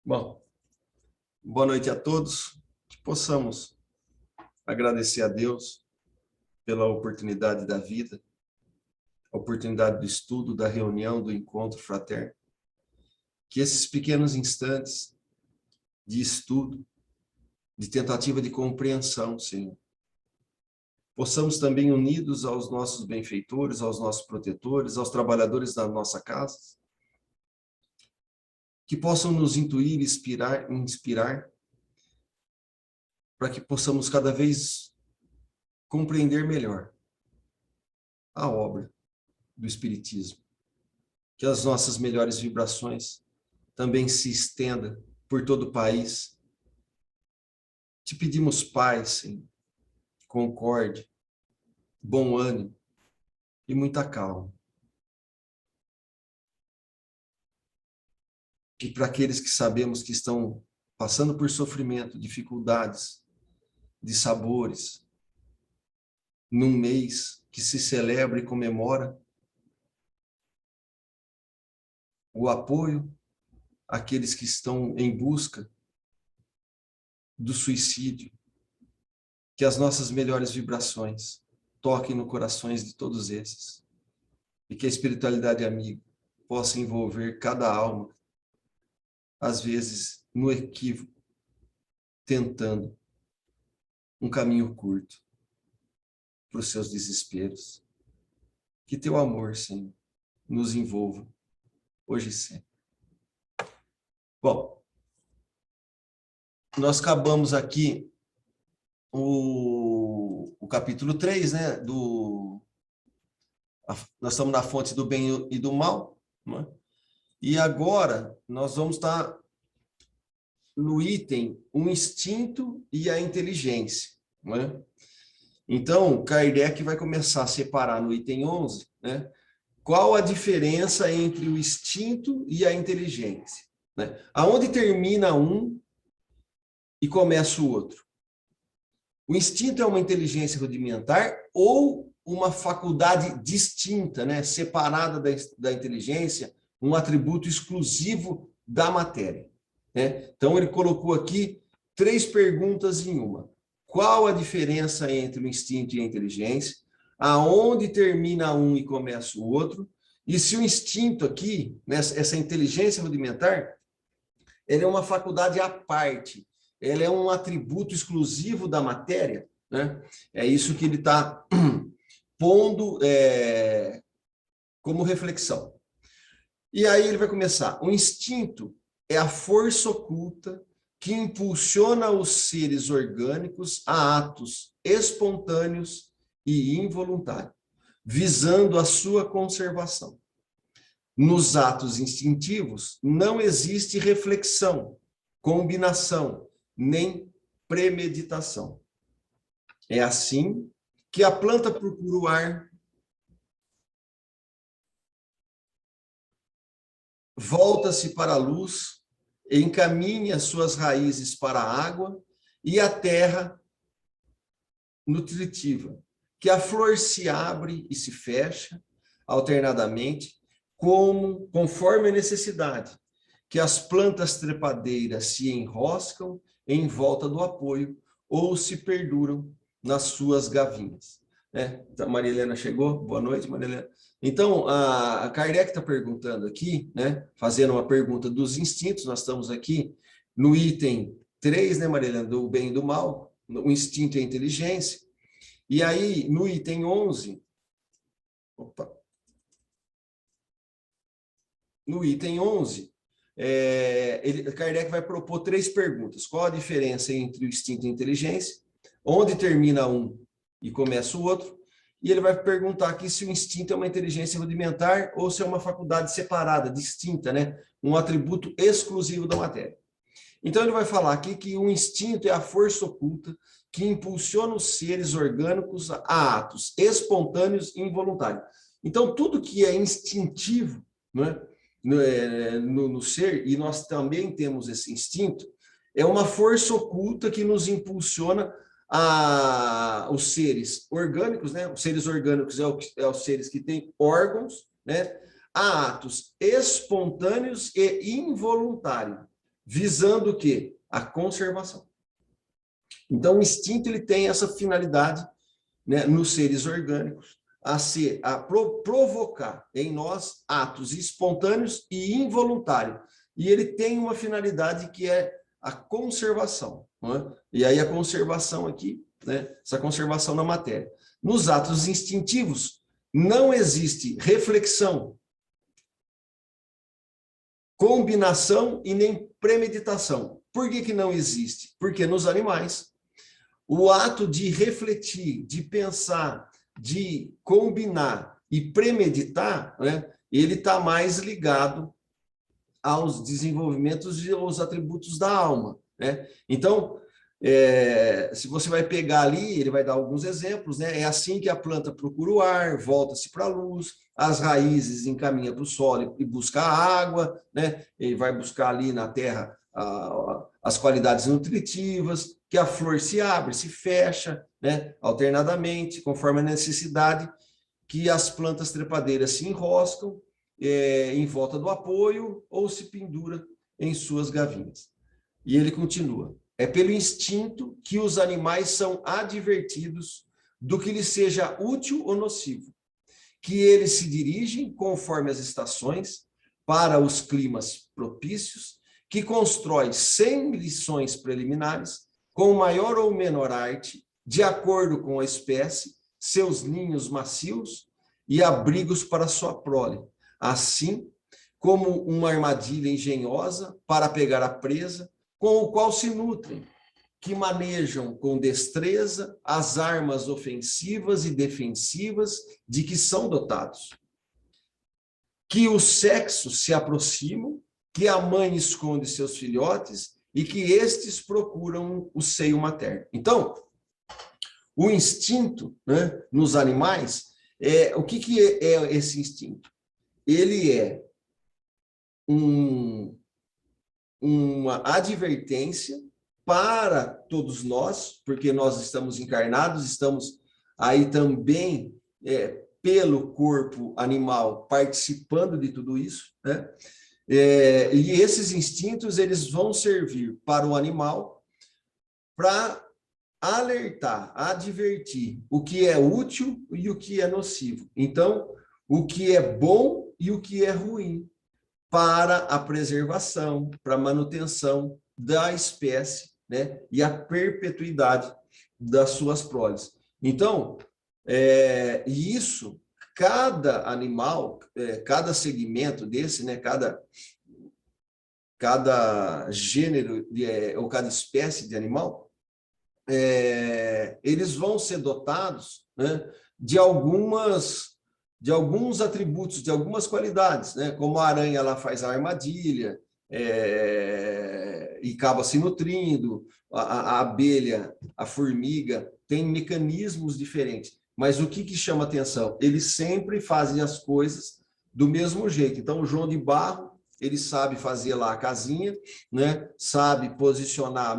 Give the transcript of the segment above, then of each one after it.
Bom, boa noite a todos. Que possamos agradecer a Deus pela oportunidade da vida, a oportunidade do estudo, da reunião, do encontro fraterno. Que esses pequenos instantes de estudo, de tentativa de compreensão, Senhor, possamos também, unidos aos nossos benfeitores, aos nossos protetores, aos trabalhadores da nossa casa, que possam nos intuir, inspirar, para que possamos cada vez compreender melhor a obra do Espiritismo. Que as nossas melhores vibrações também se estendam por todo o país. Te pedimos paz, Senhor, concórdia, bom ânimo e muita calma. E para aqueles que sabemos que estão passando por sofrimento, dificuldades, de sabores, num mês que se celebra e comemora o apoio àqueles que estão em busca do suicídio, que as nossas melhores vibrações toquem no corações de todos esses e que a espiritualidade amiga possa envolver cada alma, às vezes no equívoco, tentando um caminho curto para os seus desesperos. Que teu amor, Senhor, nos envolva hoje e sempre. Bom, nós acabamos aqui o capítulo 3, né? Nós estamos na fonte do bem e do mal, né? E agora nós vamos estar no item o instinto e a inteligência, né? Então, Kardec vai começar a separar no item 11, né? Qual a diferença entre o instinto e a inteligência, né? Aonde termina um e começa o outro? O instinto é uma inteligência rudimentar ou uma faculdade distinta, né? Separada da inteligência, um atributo exclusivo da matéria, né? Então, ele colocou aqui 3 perguntas em uma. Qual a diferença entre o instinto e a inteligência? Aonde termina um e começa o outro? E se o instinto aqui, né, essa inteligência rudimentar, ela é uma faculdade à parte, ela é um atributo exclusivo da matéria, né? É isso que ele está pondo como reflexão. E aí ele vai começar. O instinto é a força oculta que impulsiona os seres orgânicos a atos espontâneos e involuntários, visando a sua conservação. Nos atos instintivos não existe reflexão, combinação, nem premeditação. É assim que a planta procura o ar, volta-se para a luz, encaminha suas raízes para a água e a terra nutritiva, que a flor se abre e se fecha alternadamente, conforme a necessidade, que as plantas trepadeiras se enroscam em volta do apoio ou se perduram nas suas gavinhas. Então, Maria Helena chegou. Boa noite, Maria Helena. Então, a Kardec está perguntando aqui, né, fazendo uma pergunta dos instintos. Nós estamos aqui no item 3, né, Maria Helena, do bem e do mal, o instinto e a inteligência. E aí, no item 11, no item 11, Kardec vai propor 3 perguntas. Qual a diferença entre o instinto e a inteligência? Onde termina um e começa o outro? E ele vai perguntar aqui se o instinto é uma inteligência rudimentar ou se é uma faculdade separada, distinta, né? Um atributo exclusivo da matéria. Então, ele vai falar aqui que o instinto é a força oculta que impulsiona os seres orgânicos a atos espontâneos e involuntários. Então, tudo que é instintivo, né, no ser, e nós também temos esse instinto, é uma força oculta que nos impulsiona os seres orgânicos, né? Os seres orgânicos os seres que têm órgãos, né? A atos espontâneos e involuntários, visando o quê? A conservação. Então, o instinto ele tem essa finalidade, né, nos seres orgânicos, a provocar em nós atos espontâneos e involuntários. E ele tem uma finalidade que é a conservação. Não é? E aí a conservação aqui, né, essa conservação na matéria. Nos atos instintivos, não existe reflexão, combinação e nem premeditação. Por que não existe? Porque nos animais, o ato de refletir, de pensar, de combinar e premeditar, né, ele está mais ligado aos desenvolvimentos e aos atributos da alma. Né? Então, se você vai pegar ali, ele vai dar alguns exemplos, né? É assim que a planta procura o ar, volta-se para a luz, as raízes encaminha para o solo e busca a água, né? Ele vai buscar ali na terra as qualidades nutritivas, que a flor se abre, se fecha, né? Alternadamente, conforme a necessidade, que as plantas trepadeiras se enroscam em volta do apoio ou se pendura em suas gavinhas. E ele continua. É pelo instinto que os animais são advertidos do que lhes seja útil ou nocivo, que eles se dirigem conforme as estações para os climas propícios, que constrói sem lições preliminares, com maior ou menor arte, de acordo com a espécie, seus ninhos macios e abrigos para sua prole, assim como uma armadilha engenhosa para pegar a presa, com o qual se nutrem, que manejam com destreza as armas ofensivas e defensivas de que são dotados. Que os sexos se aproximam, que a mãe esconde seus filhotes e que estes procuram o seio materno. Então, o instinto, né, nos animais, o que é esse instinto? Ele é uma advertência para todos nós, porque nós estamos encarnados, estamos aí também pelo corpo animal participando de tudo isso, né? E esses instintos eles vão servir para o animal para alertar, advertir o que é útil e o que é nocivo. Então, o que é bom e o que é ruim, para a preservação, para a manutenção da espécie, né? E a perpetuidade das suas proles. Então, isso, cada animal, cada segmento desse, né? Cada gênero ou cada espécie de animal, eles vão ser dotados, né, de alguns atributos, de algumas qualidades, né? Como a aranha ela faz a armadilha e acaba se nutrindo, a abelha, a formiga, tem mecanismos diferentes. Mas o que chama atenção? Eles sempre fazem as coisas do mesmo jeito. Então, o João de Barro, ele sabe fazer lá a casinha, né? Sabe posicionar o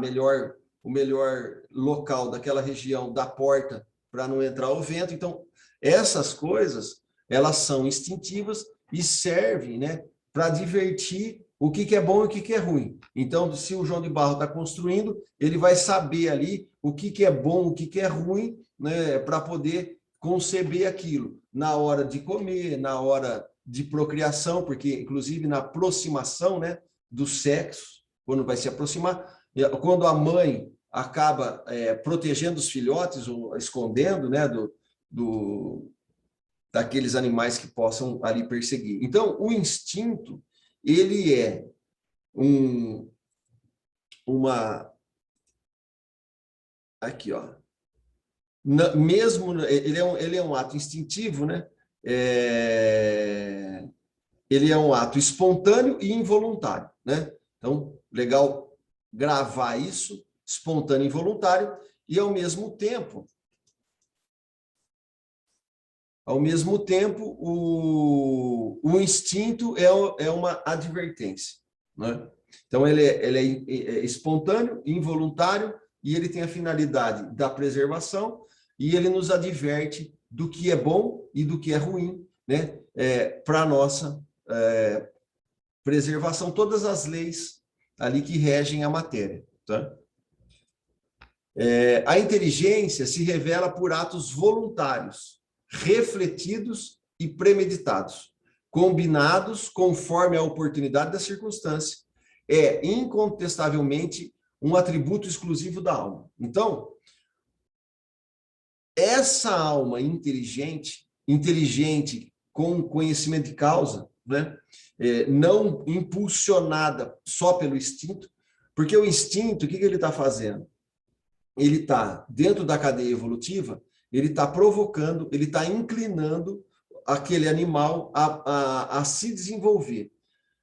melhor local daquela região da porta para não entrar o vento. Então, essas coisas, elas são instintivas e servem, né, para divertir o que é bom e o que é ruim. Então, se o João de Barro está construindo, ele vai saber ali o que é bom, o que é ruim, né, para poder conceber aquilo na hora de comer, na hora de procriação, porque, inclusive, na aproximação, né, do sexo, quando vai se aproximar, quando a mãe acaba protegendo os filhotes ou escondendo, né, daqueles animais que possam ali perseguir. Então, o instinto, ele é aqui, ó, mesmo, ele é um ato instintivo, né? Ele é um ato espontâneo e involuntário, né? Então, legal gravar isso, espontâneo e involuntário, e ao mesmo tempo, o instinto é uma advertência, né? Então, ele é espontâneo, involuntário, e ele tem a finalidade da preservação, e ele nos adverte do que é bom e do que é ruim, né? Para a nossa preservação. Todas as leis ali que regem a matéria. Tá? A inteligência se revela por atos voluntários, refletidos e premeditados, combinados conforme a oportunidade da circunstância. É incontestavelmente um atributo exclusivo da alma. Então, essa alma inteligente com conhecimento de causa, né? Não impulsionada só pelo instinto, porque o instinto, o que ele está fazendo? Ele está dentro da cadeia evolutiva, ele está provocando, ele está inclinando aquele animal a se desenvolver.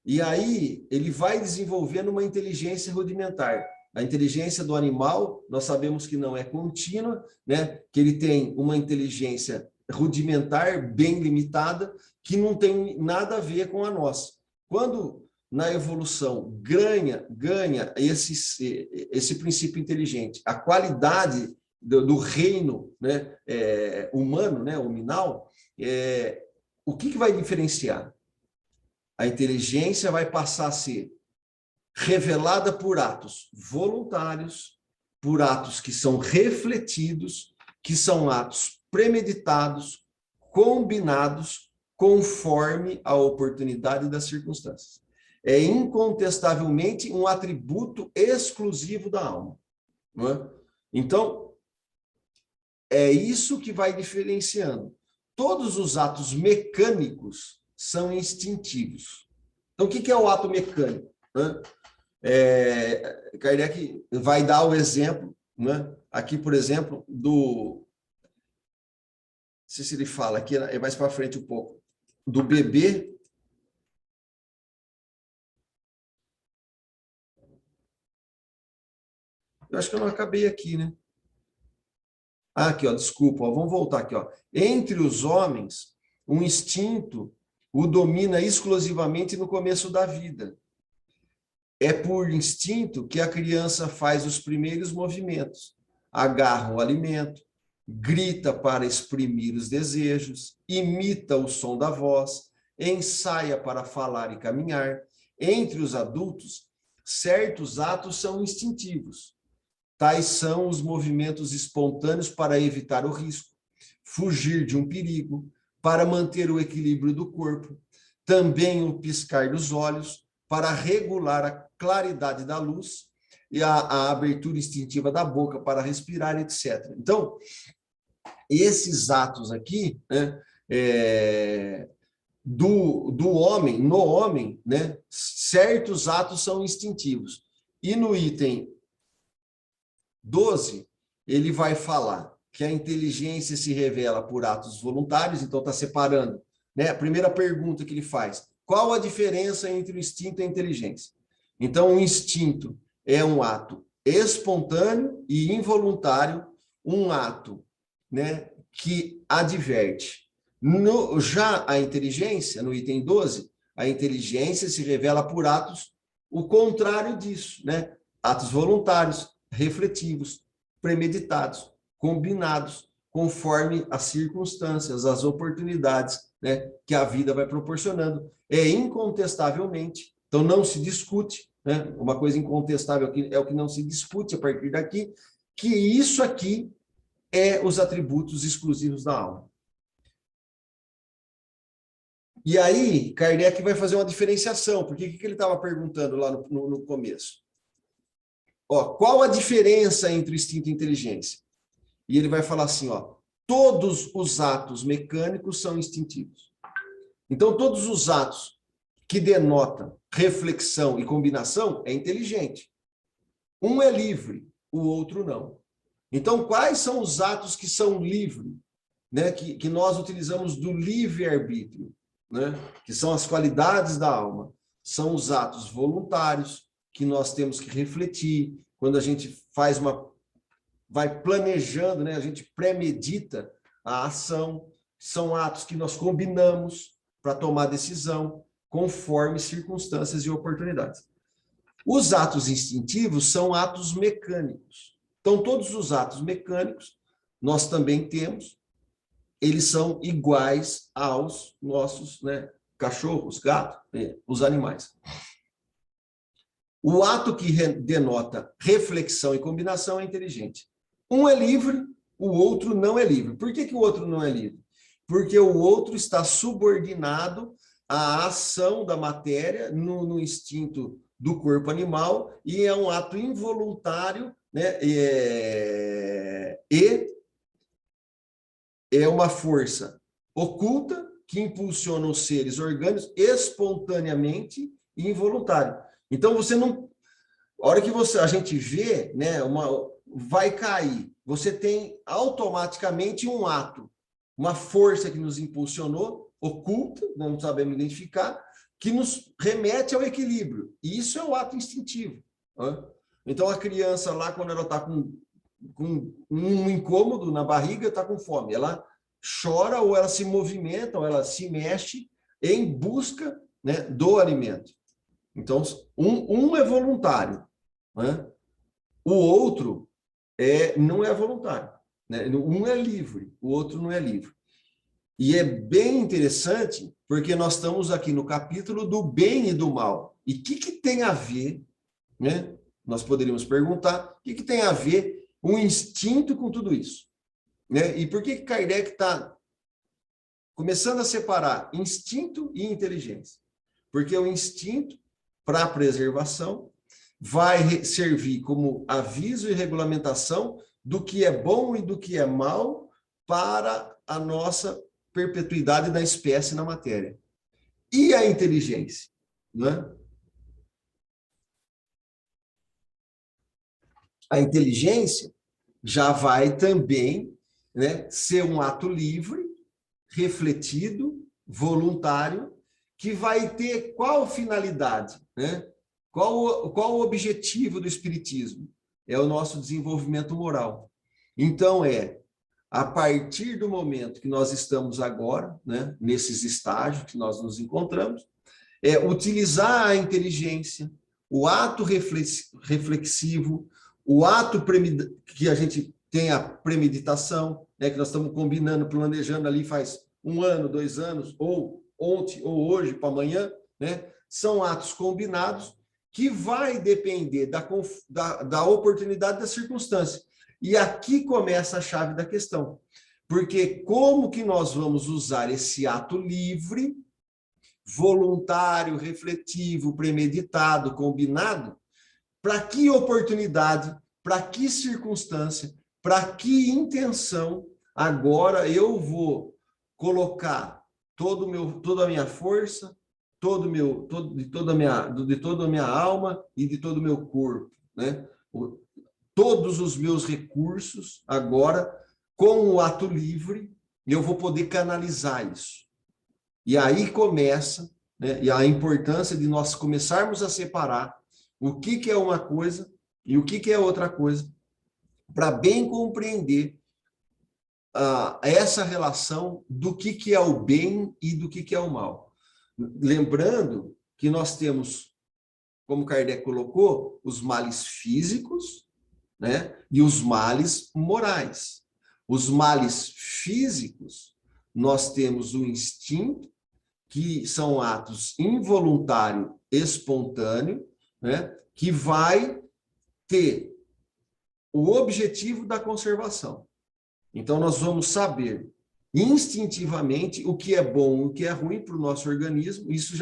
E aí ele vai desenvolvendo uma inteligência rudimentar. A inteligência do animal, nós sabemos que não é contínua, né? Que ele tem uma inteligência rudimentar, bem limitada, que não tem nada a ver com a nossa. Quando na evolução ganha esse princípio inteligente, a qualidade do reino, né, humano, né, hominal, o que vai diferenciar? A inteligência vai passar a ser revelada por atos voluntários, por atos que são refletidos, que são atos premeditados, combinados, conforme a oportunidade das circunstâncias. É incontestavelmente um atributo exclusivo da alma. Não é? Então, é isso que vai diferenciando. Todos os atos mecânicos são instintivos. Então, o que é o ato mecânico? Kardec vai dar o exemplo, né? Aqui, por exemplo, não sei se ele fala, aqui é mais para frente um pouco, do bebê. Eu acho que eu não acabei aqui, né? Aqui, ó, desculpa, ó, vamos voltar aqui, ó. Entre os homens, um instinto o domina exclusivamente no começo da vida. É por instinto que a criança faz os primeiros movimentos. Agarra o alimento, grita para exprimir os desejos, imita o som da voz, ensaia para falar e caminhar. Entre os adultos, certos atos são instintivos. Tais são os movimentos espontâneos para evitar o risco, fugir de um perigo, para manter o equilíbrio do corpo, também o piscar dos olhos, para regular a claridade da luz e a abertura instintiva da boca para respirar, etc. Então, esses atos aqui, né, no homem, né, certos atos são instintivos. E no item 12, ele vai falar que a inteligência se revela por atos voluntários, então está separando, né? A primeira pergunta que ele faz, qual a diferença entre o instinto e a inteligência? Então, o instinto é um ato espontâneo e involuntário, um ato, né, que adverte. Já a inteligência, no item 12, a inteligência se revela por atos, o contrário disso, né? Atos voluntários, refletivos, premeditados, combinados, conforme as circunstâncias, as oportunidades, né, que a vida vai proporcionando. É incontestavelmente, então não se discute, né, uma coisa incontestável é o que não se discute a partir daqui, que isso aqui é os atributos exclusivos da alma. E aí, Kardec vai fazer uma diferenciação, porque o que ele estava perguntando lá no começo? Ó, qual a diferença entre o instinto e a inteligência? E ele vai falar assim, ó, todos os atos mecânicos são instintivos. Então, todos os atos que denotam reflexão e combinação é inteligente. Um é livre, o outro não. Então, quais são os atos que são livres, né? Que nós utilizamos do livre-arbítrio, né? Que são as qualidades da alma? São os atos voluntários, que nós temos que refletir, quando a gente vai planejando, né? A gente premedita a ação, são atos que nós combinamos para tomar decisão, conforme circunstâncias e oportunidades. Os atos instintivos são atos mecânicos. Então, todos os atos mecânicos, nós também temos, eles são iguais aos nossos, né, cachorros, gatos, os animais. O ato que denota reflexão e combinação é inteligente. Um é livre, o outro não é livre. Por que o outro não é livre? Porque o outro está subordinado à ação da matéria no instinto do corpo animal e é um ato involuntário, né? E é uma força oculta que impulsiona os seres orgânicos espontaneamente e involuntário. Então, você não... A hora que a gente vê, né, vai cair, você tem automaticamente um ato, uma força que nos impulsionou, oculta, não sabemos identificar, que nos remete ao equilíbrio. E isso é o ato instintivo. Né? Então, a criança lá, quando ela está com um incômodo na barriga, está com fome. Ela chora ou ela se movimenta ou ela se mexe em busca, né, do alimento. Então, um é voluntário, né? O outro não é voluntário. Né? Um é livre, o outro não é livre. E é bem interessante, porque nós estamos aqui no capítulo do bem e do mal. E o que tem a ver, né? Nós poderíamos perguntar, o que tem a ver o instinto com tudo isso? Né? E por que Kardec está começando a separar instinto e inteligência? Porque o instinto, para a preservação, vai servir como aviso e regulamentação do que é bom e do que é mal para a nossa perpetuidade da espécie na matéria. E a inteligência? Né? A inteligência já vai também, né, ser um ato livre, refletido, voluntário, que vai ter qual finalidade? Né? Qual o objetivo do Espiritismo? É o nosso desenvolvimento moral. Então, a partir do momento que nós estamos agora, né, nesses estágios que nós nos encontramos, utilizar a inteligência, o ato reflexivo, o ato que a gente tem a premeditação, né, que nós estamos combinando, planejando ali faz 1 ano, 2 anos, ou ontem, ou hoje, para amanhã, né, são atos combinados que vai depender da oportunidade da circunstância. E aqui começa a chave da questão. Porque como que nós vamos usar esse ato livre, voluntário, refletivo, premeditado, combinado, para que oportunidade, para que circunstância, para que intenção agora eu vou colocar toda a minha força, de toda a minha alma e de todo o meu corpo, né? Todos os meus recursos agora, com o ato livre, eu vou poder canalizar isso. E aí começa, né, e a importância de nós começarmos a separar o que é uma coisa e o que é outra coisa, para bem compreender essa relação do que é o bem e do que é o mal. Lembrando que nós temos, como Kardec colocou, os males físicos, né, e os males morais. Os males físicos, nós temos o instinto, que são atos involuntário, espontâneo, né, que vai ter o objetivo da conservação. Então, nós vamos saber instintivamente o que é bom, o que é ruim para o nosso organismo. Isso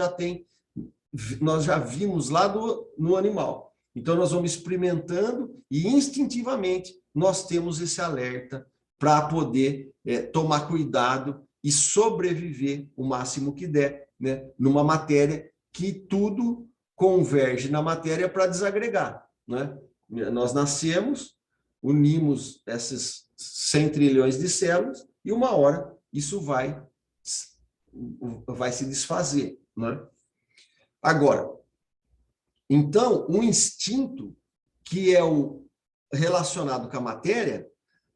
nós já vimos lá no animal. Então, nós vamos experimentando e instintivamente nós temos esse alerta para poder tomar cuidado e sobreviver o máximo que der, né, numa matéria que tudo converge na matéria para desagregar. Né? Nós nascemos, unimos esses 100 trilhões de células e uma hora isso vai se desfazer. Né? Agora, então, o instinto, que é o relacionado com a matéria,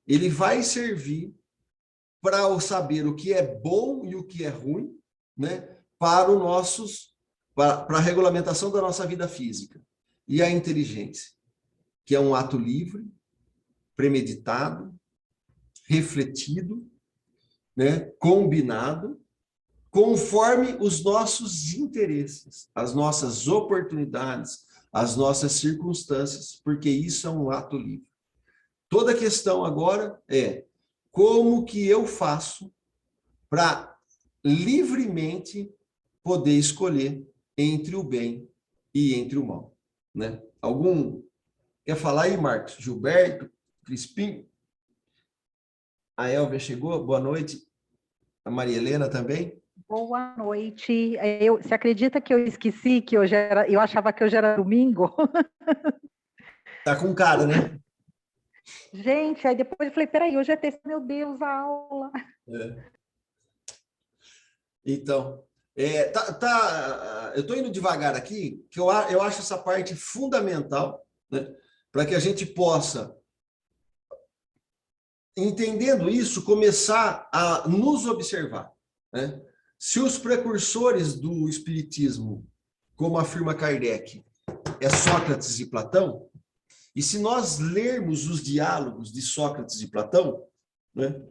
ele vai servir para saber o que é bom e o que é ruim, né, para a regulamentação da nossa vida física. E a inteligência, que é um ato livre, premeditado, refletido, né, combinado, conforme os nossos interesses, as nossas oportunidades, as nossas circunstâncias, porque isso é um ato livre. Toda a questão agora é como que eu faço para livremente poder escolher entre o bem e entre o mal, né? Algum quer falar aí, Marcos? Gilberto, Crispim? A Elvia chegou? Boa noite. A Maria Helena também? Boa noite. Você acredita que eu esqueci que eu achava que hoje era domingo? Tá com cara, né? Gente, aí depois eu falei, peraí, hoje é terça, meu Deus, a aula. É. Então, eu estou indo devagar aqui, que eu acho essa parte fundamental, né, para que a gente possa, entendendo isso, começar a nos observar, né? Se os precursores do espiritismo, como afirma Kardec, é Sócrates e Platão, e se nós lermos os diálogos de Sócrates e Platão, né,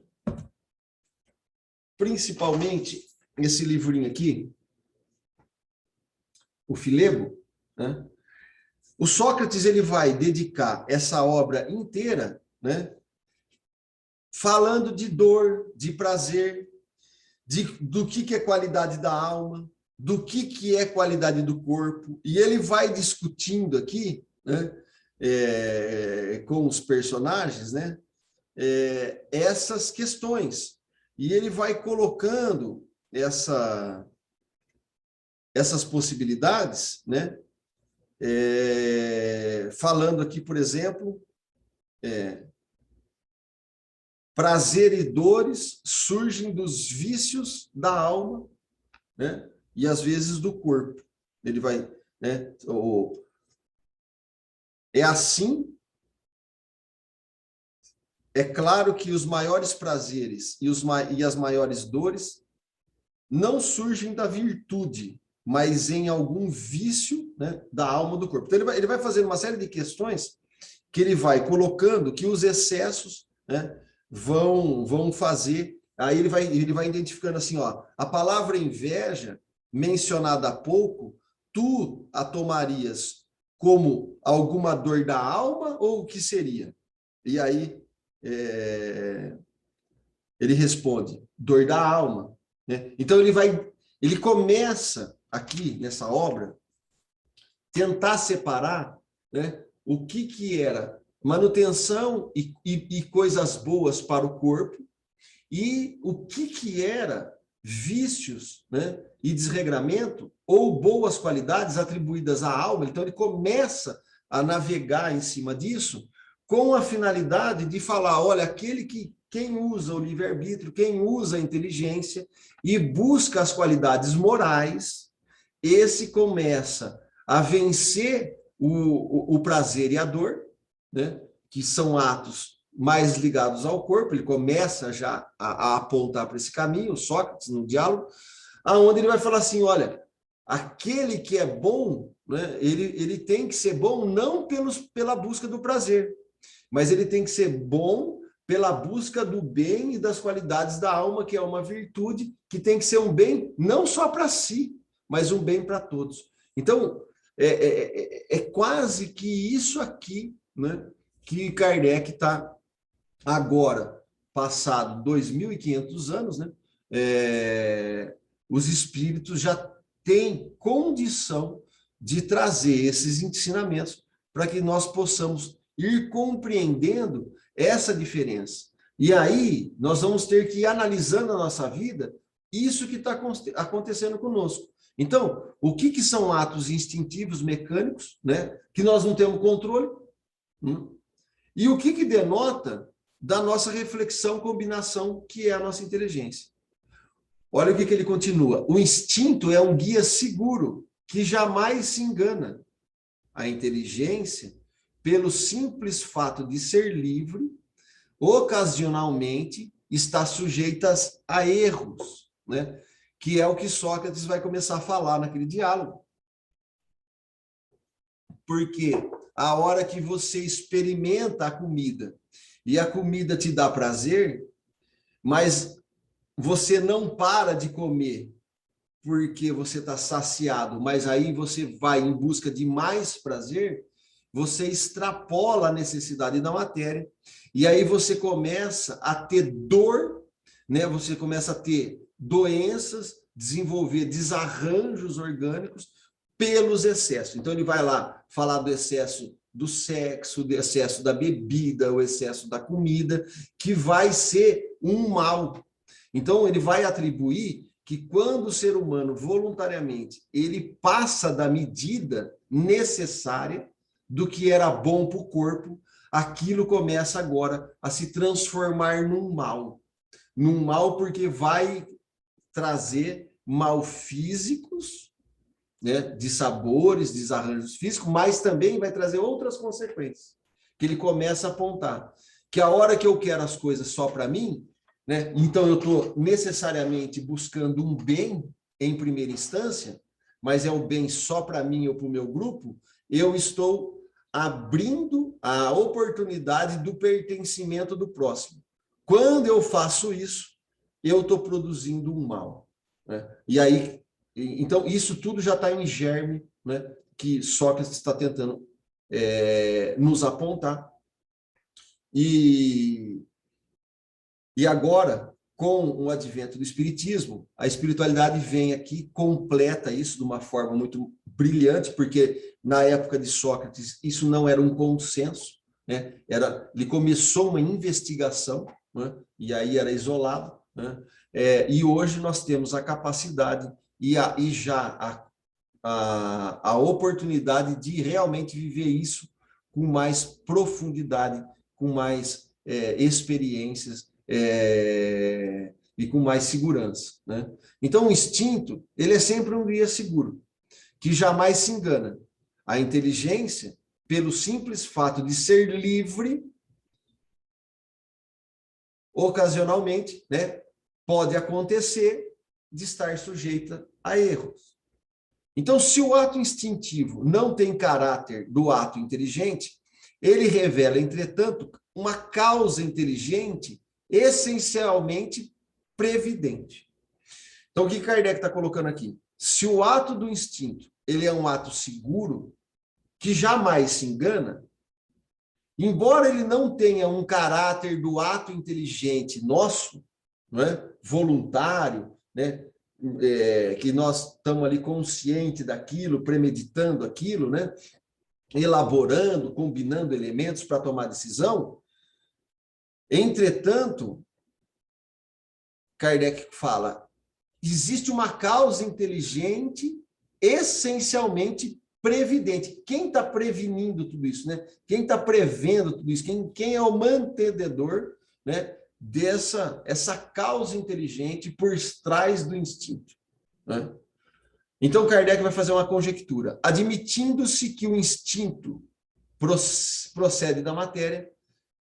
principalmente esse livrinho aqui, o Filebo, né, o Sócrates ele vai dedicar essa obra inteira, né, falando de dor, de prazer, do que é qualidade da alma, do que é qualidade do corpo, e ele vai discutindo aqui, né, com os personagens, né, essas questões. E ele vai colocando essas possibilidades, né, falando aqui, por exemplo, prazer e dores surgem dos vícios da alma, né? E às vezes do corpo. Ele vai, né? É assim. É claro que os maiores prazeres e as maiores dores não surgem da virtude, mas em algum vício, né, da alma do corpo. Então ele vai fazendo uma série de questões que ele vai colocando que os excessos, né, vão fazer. Aí ele vai identificando assim, ó, a palavra inveja, mencionada há pouco, tu a tomarias como alguma dor da alma ou o que seria? E aí ele responde, dor da alma, né? Então ele começa aqui nessa obra tentar separar, né, o que era manutenção e coisas boas para o corpo e o que era vícios, né, e desregramento ou boas qualidades atribuídas à alma. Então ele começa a navegar em cima disso com a finalidade de falar, olha, quem usa o livre-arbítrio, quem usa a inteligência e busca as qualidades morais, esse começa a vencer o prazer e a dor, né, que são atos mais ligados ao corpo. Ele começa já a apontar para esse caminho, Sócrates, no diálogo, aonde ele vai falar assim, olha, aquele que é bom, né, ele tem que ser bom não pela busca do prazer, mas ele tem que ser bom pela busca do bem e das qualidades da alma, que é uma virtude, que tem que ser um bem não só para si, mas um bem para todos. Então, é quase que isso aqui, né, que Kardec está agora, passado 2.500 anos, né, os espíritos já têm condição de trazer esses ensinamentos para que nós possamos ir compreendendo essa diferença. E aí, nós vamos ter que ir analisando a nossa vida, isso que está acontecendo conosco. Então, o que são atos instintivos, mecânicos, né, que nós não temos controle? E o que denota da nossa reflexão, combinação, que é a nossa inteligência? Olha o que ele continua. O instinto é um guia seguro, que jamais se engana. A inteligência, pelo simples fato de ser livre, ocasionalmente está sujeita a erros, né? Que é o que Sócrates vai começar a falar naquele diálogo. Porque a hora que você experimenta a comida e a comida te dá prazer, mas você não para de comer porque você está saciado, mas aí você vai em busca de mais prazer, você extrapola a necessidade da matéria, e aí você começa a ter dor, né? Você começa a ter doenças, desenvolver desarranjos orgânicos pelos excessos. Então, ele vai lá falar do excesso do sexo, do excesso da bebida, o excesso da comida, que vai ser um mal. Então, ele vai atribuir que quando o ser humano voluntariamente ele passa da medida necessária do que era bom para o corpo, aquilo começa agora a se transformar num mal. Num mal porque vai trazer mal físicos, né, de sabores, desarranjos físicos, mas também vai trazer outras consequências, que ele começa a apontar. Que a hora que eu quero as coisas só para mim, né, então eu estou necessariamente buscando um bem em primeira instância, mas é o bem só para mim ou para o meu grupo, eu estou abrindo a oportunidade do pertencimento do próximo. Quando eu faço isso, eu estou produzindo um mal, né? E aí, então, isso tudo já está em germe, né, que Sócrates está tentando nos apontar. E agora, com o advento do espiritismo, a espiritualidade vem aqui, completa isso de uma forma muito brilhante, porque na época de Sócrates isso não era um consenso, né? Ele começou uma investigação, né? E aí era isolado, né? E hoje nós temos a capacidade e já a oportunidade de realmente viver isso com mais profundidade, com mais experiências, e com mais segurança, né? Então, o instinto, ele é sempre um guia seguro, que jamais se engana. A inteligência, pelo simples fato de ser livre, ocasionalmente, né, pode acontecer de estar sujeita a erros. Então, se o ato instintivo não tem caráter do ato inteligente, ele revela, entretanto, uma causa inteligente essencialmente previdente. Então, o que Kardec está colocando aqui? Se o ato do instinto ele é um ato seguro, que jamais se engana, embora ele não tenha um caráter do ato inteligente nosso, não é? Voluntário, né? Que nós estamos ali consciente daquilo, premeditando aquilo, né? Elaborando, combinando elementos para tomar decisão. Entretanto, Kardec fala, existe uma causa inteligente essencialmente previdente. Quem está prevenindo tudo isso, né? Quem está prevendo tudo isso? Quem é o mantenedor, né, essa causa inteligente por trás do instinto, né? Então, Kardec vai fazer uma conjectura. Admitindo-se que o instinto procede da matéria,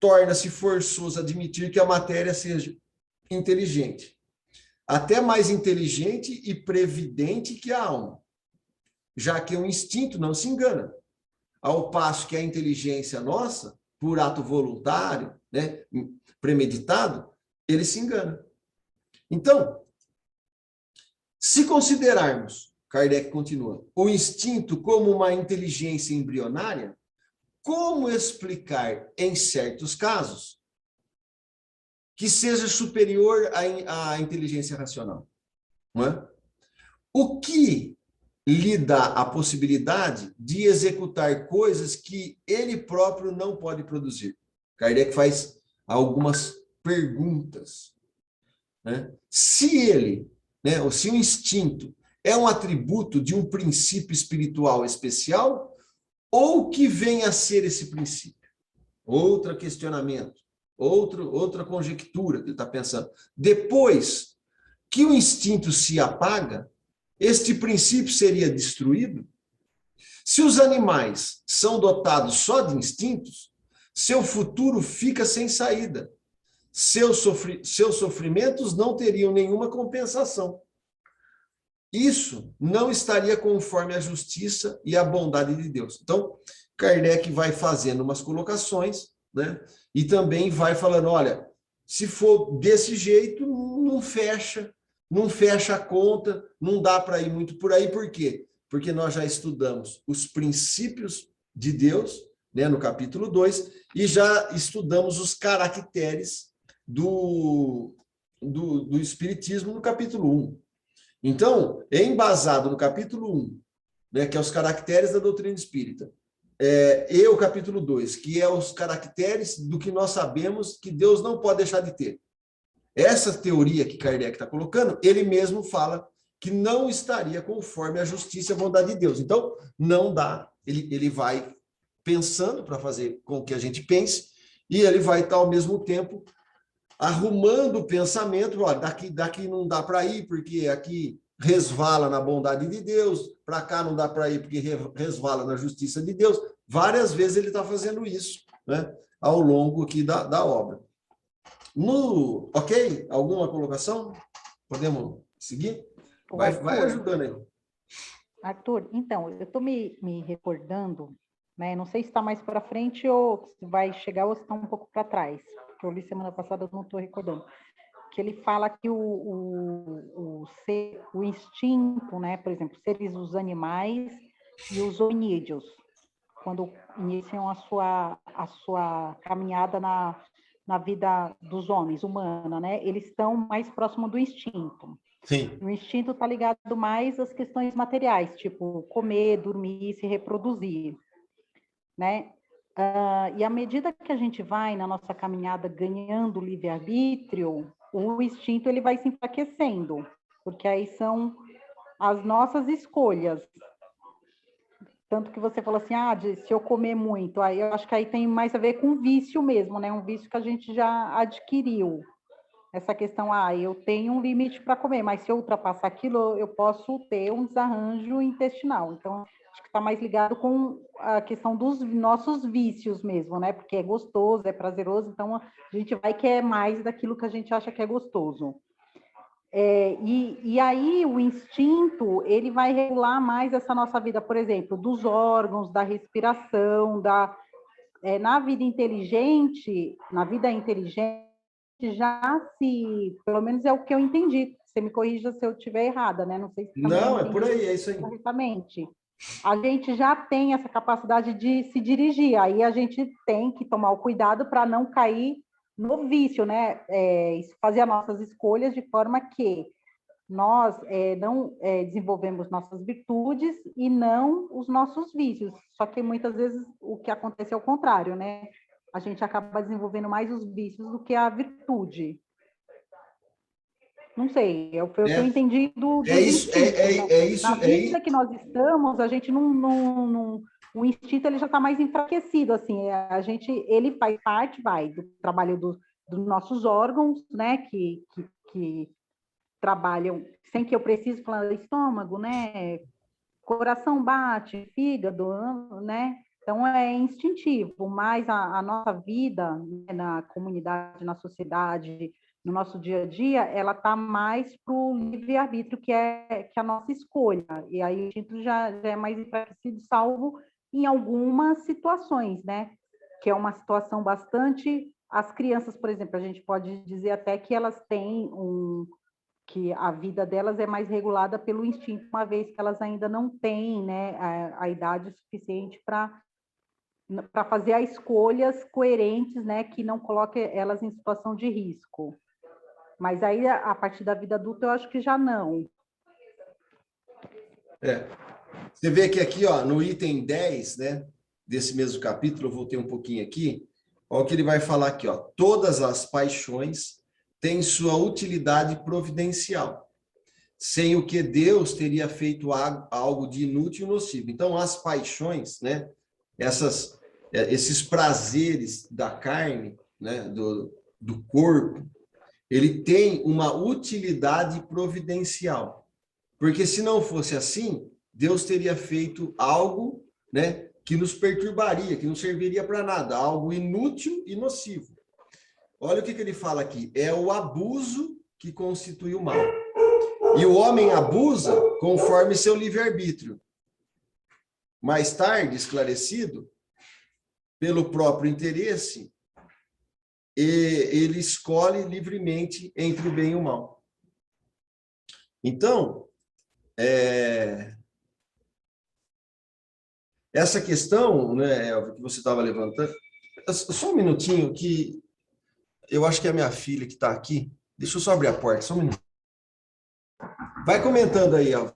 torna-se forçoso admitir que a matéria seja inteligente. Até mais inteligente e previdente que a alma, já que o instinto não se engana. Ao passo que a inteligência nossa, por ato voluntário, né, premeditado, ele se engana. Então, se considerarmos, Kardec continua, o instinto como uma inteligência embrionária, como explicar, em certos casos, que seja superior à inteligência racional? Não é? O que lhe dá a possibilidade de executar coisas que ele próprio não pode produzir? Kardec faz algumas perguntas, né? Se ele, né, ou se o instinto é um atributo de um princípio espiritual especial, ou que vem a ser esse princípio? Outro questionamento, outra conjectura que ele está pensando. Depois que o instinto se apaga, este princípio seria destruído? Se os animais são dotados só de instintos, seu futuro fica sem saída. Seus sofrimentos não teriam nenhuma compensação. Isso não estaria conforme a justiça e a bondade de Deus. Então, Kardec vai fazendo umas colocações, né? E também vai falando, olha, se for desse jeito, não fecha, não fecha a conta, não dá para ir muito por aí. Por quê? Porque nós já estudamos os princípios de Deus, né, no capítulo 2, e já estudamos os caracteres do Espiritismo no capítulo 1. Então, é embasado no capítulo 1, né, que é os caracteres da doutrina espírita, e o capítulo 2, que é os caracteres do que nós sabemos que Deus não pode deixar de ter. Essa teoria que Kardec está colocando, ele mesmo fala que não estaria conforme a justiça e a bondade de Deus. Então, não dá. Ele vai pensando para fazer com que a gente pense, e ele vai estar, ao mesmo tempo, arrumando o pensamento. Olha, daqui não dá para ir, porque aqui resvala na bondade de Deus, para cá não dá para ir, porque resvala na justiça de Deus. Várias vezes ele está fazendo isso, né, ao longo aqui da obra. Ok? Alguma colocação? Podemos seguir? Vai ajudando aí. Arthur, então, eu estou me recordando, né? Não sei se está mais para frente ou se vai chegar ou se está um pouco para trás, porque eu li semana passada, eu não estou recordando. Que ele fala que o instinto, né? Por exemplo, seres os animais e os hominídeos, quando iniciam a sua caminhada na vida dos homens, humana, né? Eles estão mais próximos do instinto. Sim. O instinto está ligado mais às questões materiais, tipo comer, dormir, se reproduzir, né? E à medida que a gente vai na nossa caminhada ganhando livre-arbítrio, o instinto ele vai se enfraquecendo, porque aí são as nossas escolhas. Tanto que você falou assim, se eu comer muito, aí eu acho que aí tem mais a ver com vício mesmo, né? Um vício que a gente já adquiriu. Essa questão, eu tenho um limite para comer, mas se eu ultrapassar aquilo, eu posso ter um desarranjo intestinal. Então, acho que está mais ligado com a questão dos nossos vícios mesmo, né? Porque é gostoso, é prazeroso, então a gente vai querer mais daquilo que a gente acha que é gostoso. E aí o instinto, ele vai regular mais essa nossa vida, por exemplo, dos órgãos, da respiração, na vida inteligente, já pelo menos é o que eu entendi, você me corrija se eu estiver errada, né? Não sei se também Não, é por aí, é isso aí. Corretamente. A gente já tem essa capacidade de se dirigir, aí a gente tem que tomar o cuidado para não cair no vício, né? Fazer as nossas escolhas de forma que nós não desenvolvemos nossas virtudes e não os nossos vícios. Só que muitas vezes o que acontece é o contrário, né? A gente acaba desenvolvendo mais os vícios do que a virtude. Não sei, foi o que eu entendi do isso, instinto. Na vida que nós estamos, a gente o instinto ele já está mais enfraquecido, assim, ele faz parte, do trabalho dos nossos órgãos, né, que trabalham sem que eu precise falar estômago, né, coração bate, fígado, né, então é instintivo, mas a nossa vida, né, na comunidade, na sociedade, no nosso dia a dia, ela está mais para o livre-arbítrio, que é a nossa escolha. E aí o instinto já é mais enfraquecido, salvo em algumas situações, né? Que é uma situação bastante... As crianças, por exemplo, a gente pode dizer até que elas têm que a vida delas é mais regulada pelo instinto, uma vez que elas ainda não têm, né, a idade suficiente para fazer as escolhas coerentes, né, que não coloquem elas em situação de risco. Mas aí, a partir da vida adulta, eu acho que já não. Você vê que aqui, no item 10, né, desse mesmo capítulo, eu voltei um pouquinho aqui, olha o que ele vai falar aqui, todas as paixões têm sua utilidade providencial, sem o que Deus teria feito algo de inútil e nocivo. Então, as paixões, né, esses prazeres da carne, né, do corpo, ele tem uma utilidade providencial. Porque se não fosse assim, Deus teria feito algo, né, que nos perturbaria, que não serviria para nada, algo inútil e nocivo. Olha o que ele fala aqui, é o abuso que constitui o mal. E o homem abusa conforme seu livre-arbítrio. Mais tarde, esclarecido, pelo próprio interesse, ele escolhe livremente entre o bem e o mal. Então, essa questão, né, Elvio, que você estava levantando, só um minutinho que eu acho que é a minha filha que está aqui. Deixa eu só abrir a porta, só um minuto. Vai comentando aí, Elvio.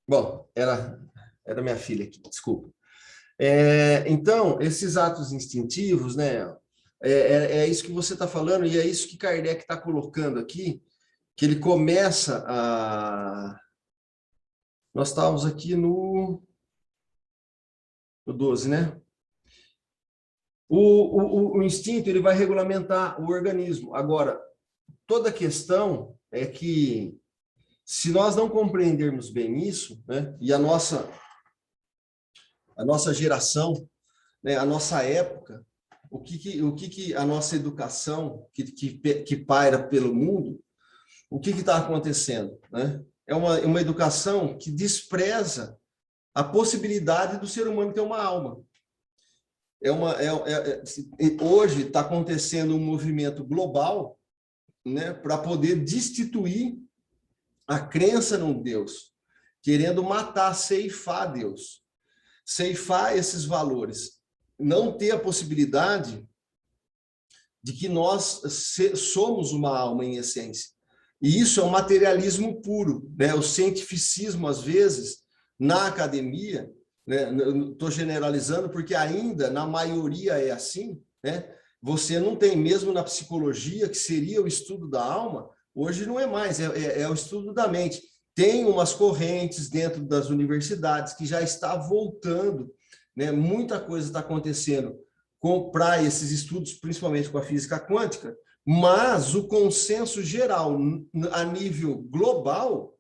Bom, era minha filha aqui, desculpa. Então, esses atos instintivos, né? É isso que você está falando, e é isso que Kardec está colocando aqui, que ele começa a. Nós estávamos aqui no 12, né? O instinto ele vai regulamentar o organismo. Agora, toda a questão é que, se nós não compreendermos bem isso, né? E a nossa geração, né? A nossa época, o que a nossa educação que paira pelo mundo, o que está acontecendo, né? É uma educação que despreza a possibilidade do ser humano ter uma alma. Hoje está acontecendo um movimento global, né, para poder destituir a crença num Deus, querendo matar, ceifar Deus, ceifar esses valores, não ter a possibilidade de que nós somos uma alma em essência. E isso é um materialismo puro, né? O cientificismo, às vezes, na academia, né? Estou generalizando porque ainda na maioria é assim, né? Você não tem, mesmo na psicologia, que seria o estudo da alma, hoje não é mais, é o estudo da mente. Tem umas correntes dentro das universidades que já está voltando, né? Muita coisa está acontecendo para esses estudos, principalmente com a física quântica, mas o consenso geral, a nível global,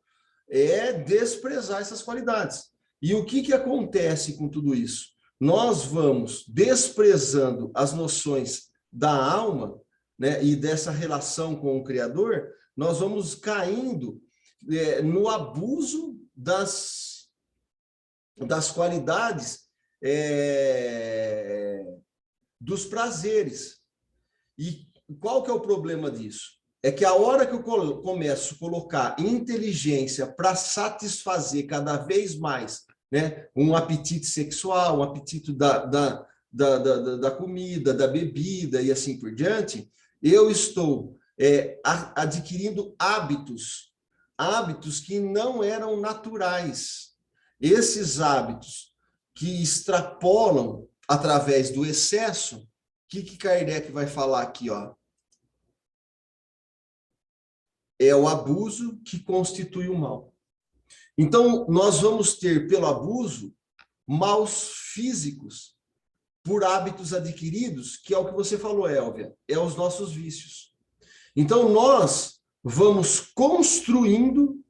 é desprezar essas qualidades. E o que acontece com tudo isso? Nós vamos desprezando as noções da alma, né, e dessa relação com o Criador, nós vamos caindo no abuso das qualidades dos prazeres. E qual que é o problema disso? É que a hora que eu começo a colocar inteligência para satisfazer cada vez mais, né, um apetite sexual, um apetite da comida, da bebida e assim por diante, eu estou adquirindo hábitos que não eram naturais. Esses hábitos que extrapolam através do excesso. O que Kardec vai falar aqui, ó? É o abuso que constitui o mal. Então, nós vamos ter, pelo abuso, maus físicos por hábitos adquiridos, que é o que você falou, Elvia, é os nossos vícios. Então, nós vamos construindo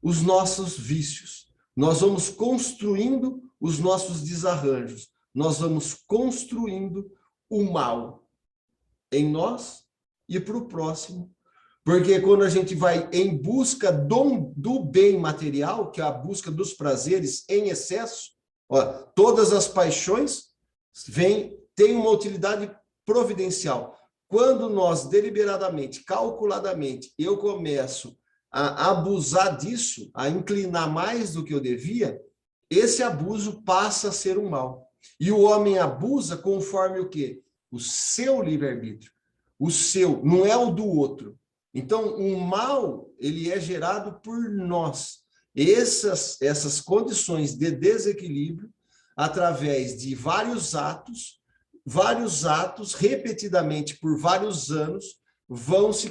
os nossos vícios, nós vamos construindo os nossos desarranjos, nós vamos construindo o mal em nós e para o próximo. Porque quando a gente vai em busca do bem material, que é a busca dos prazeres em excesso, ó, todas as paixões têm uma utilidade providencial. Quando nós, deliberadamente, calculadamente, eu começo a abusar disso, a inclinar mais do que eu devia, esse abuso passa a ser um mal. E o homem abusa conforme o quê? O seu livre-arbítrio. O seu, não é o do outro. Então, o mal, ele é gerado por nós. Essas condições de desequilíbrio, através de vários atos, repetidamente por vários anos, vão se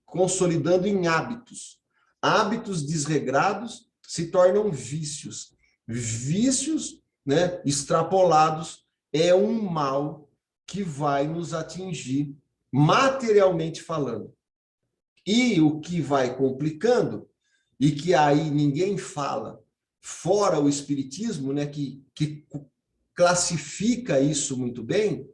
consolidando em hábitos. Hábitos desregrados se tornam vícios. Vícios né, extrapolados, é um mal que vai nos atingir materialmente falando. E o que vai complicando, e que aí ninguém fala, fora o espiritismo, né, que classifica isso muito bem,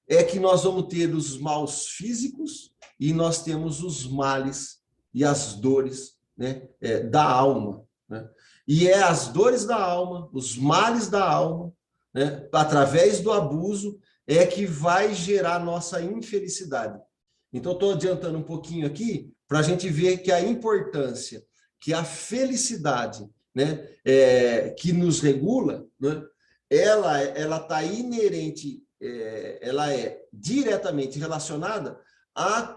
é que nós vamos ter os maus físicos e nós temos os males e as dores, né, da alma. Né? E é as dores da alma, os males da alma, né, através do abuso, é que vai gerar nossa infelicidade. Então, estou adiantando um pouquinho aqui para a gente ver que a importância, que a felicidade, né, que nos regula, né, ela está inerente, ela é diretamente relacionada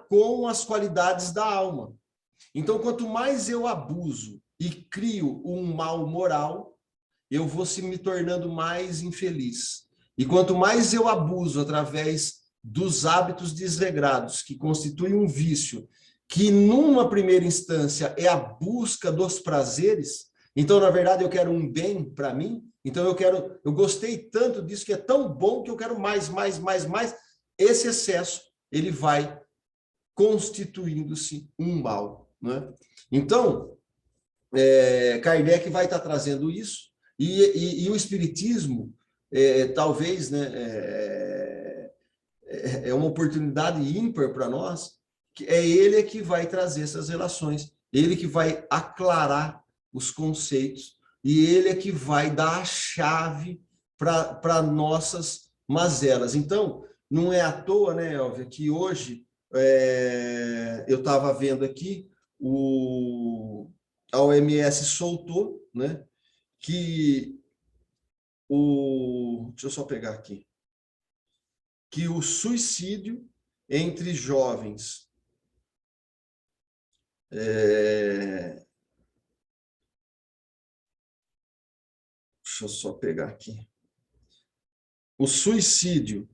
com as qualidades da alma. Então, quanto mais eu abuso e crio um mal moral, eu vou se me tornando mais infeliz. E quanto mais eu abuso através dos hábitos desregrados, que constituem um vício, que numa primeira instância é a busca dos prazeres, então, na verdade, eu quero um bem para mim, então eu gostei tanto disso, que é tão bom que eu quero mais. Esse excesso, ele vai constituindo-se um mal. Né? Então, Kardec vai estar trazendo isso, e o Espiritismo, talvez, né, é uma oportunidade ímpar para nós, que é ele que vai trazer essas relações, ele que vai aclarar os conceitos, e ele é que vai dar a chave para nossas mazelas. Então, não é à toa, né, Elvia, que hoje eu estava vendo aqui, a OMS soltou, né, que deixa eu só pegar aqui, que o suicídio entre jovens deixa eu só pegar aqui. O suicídio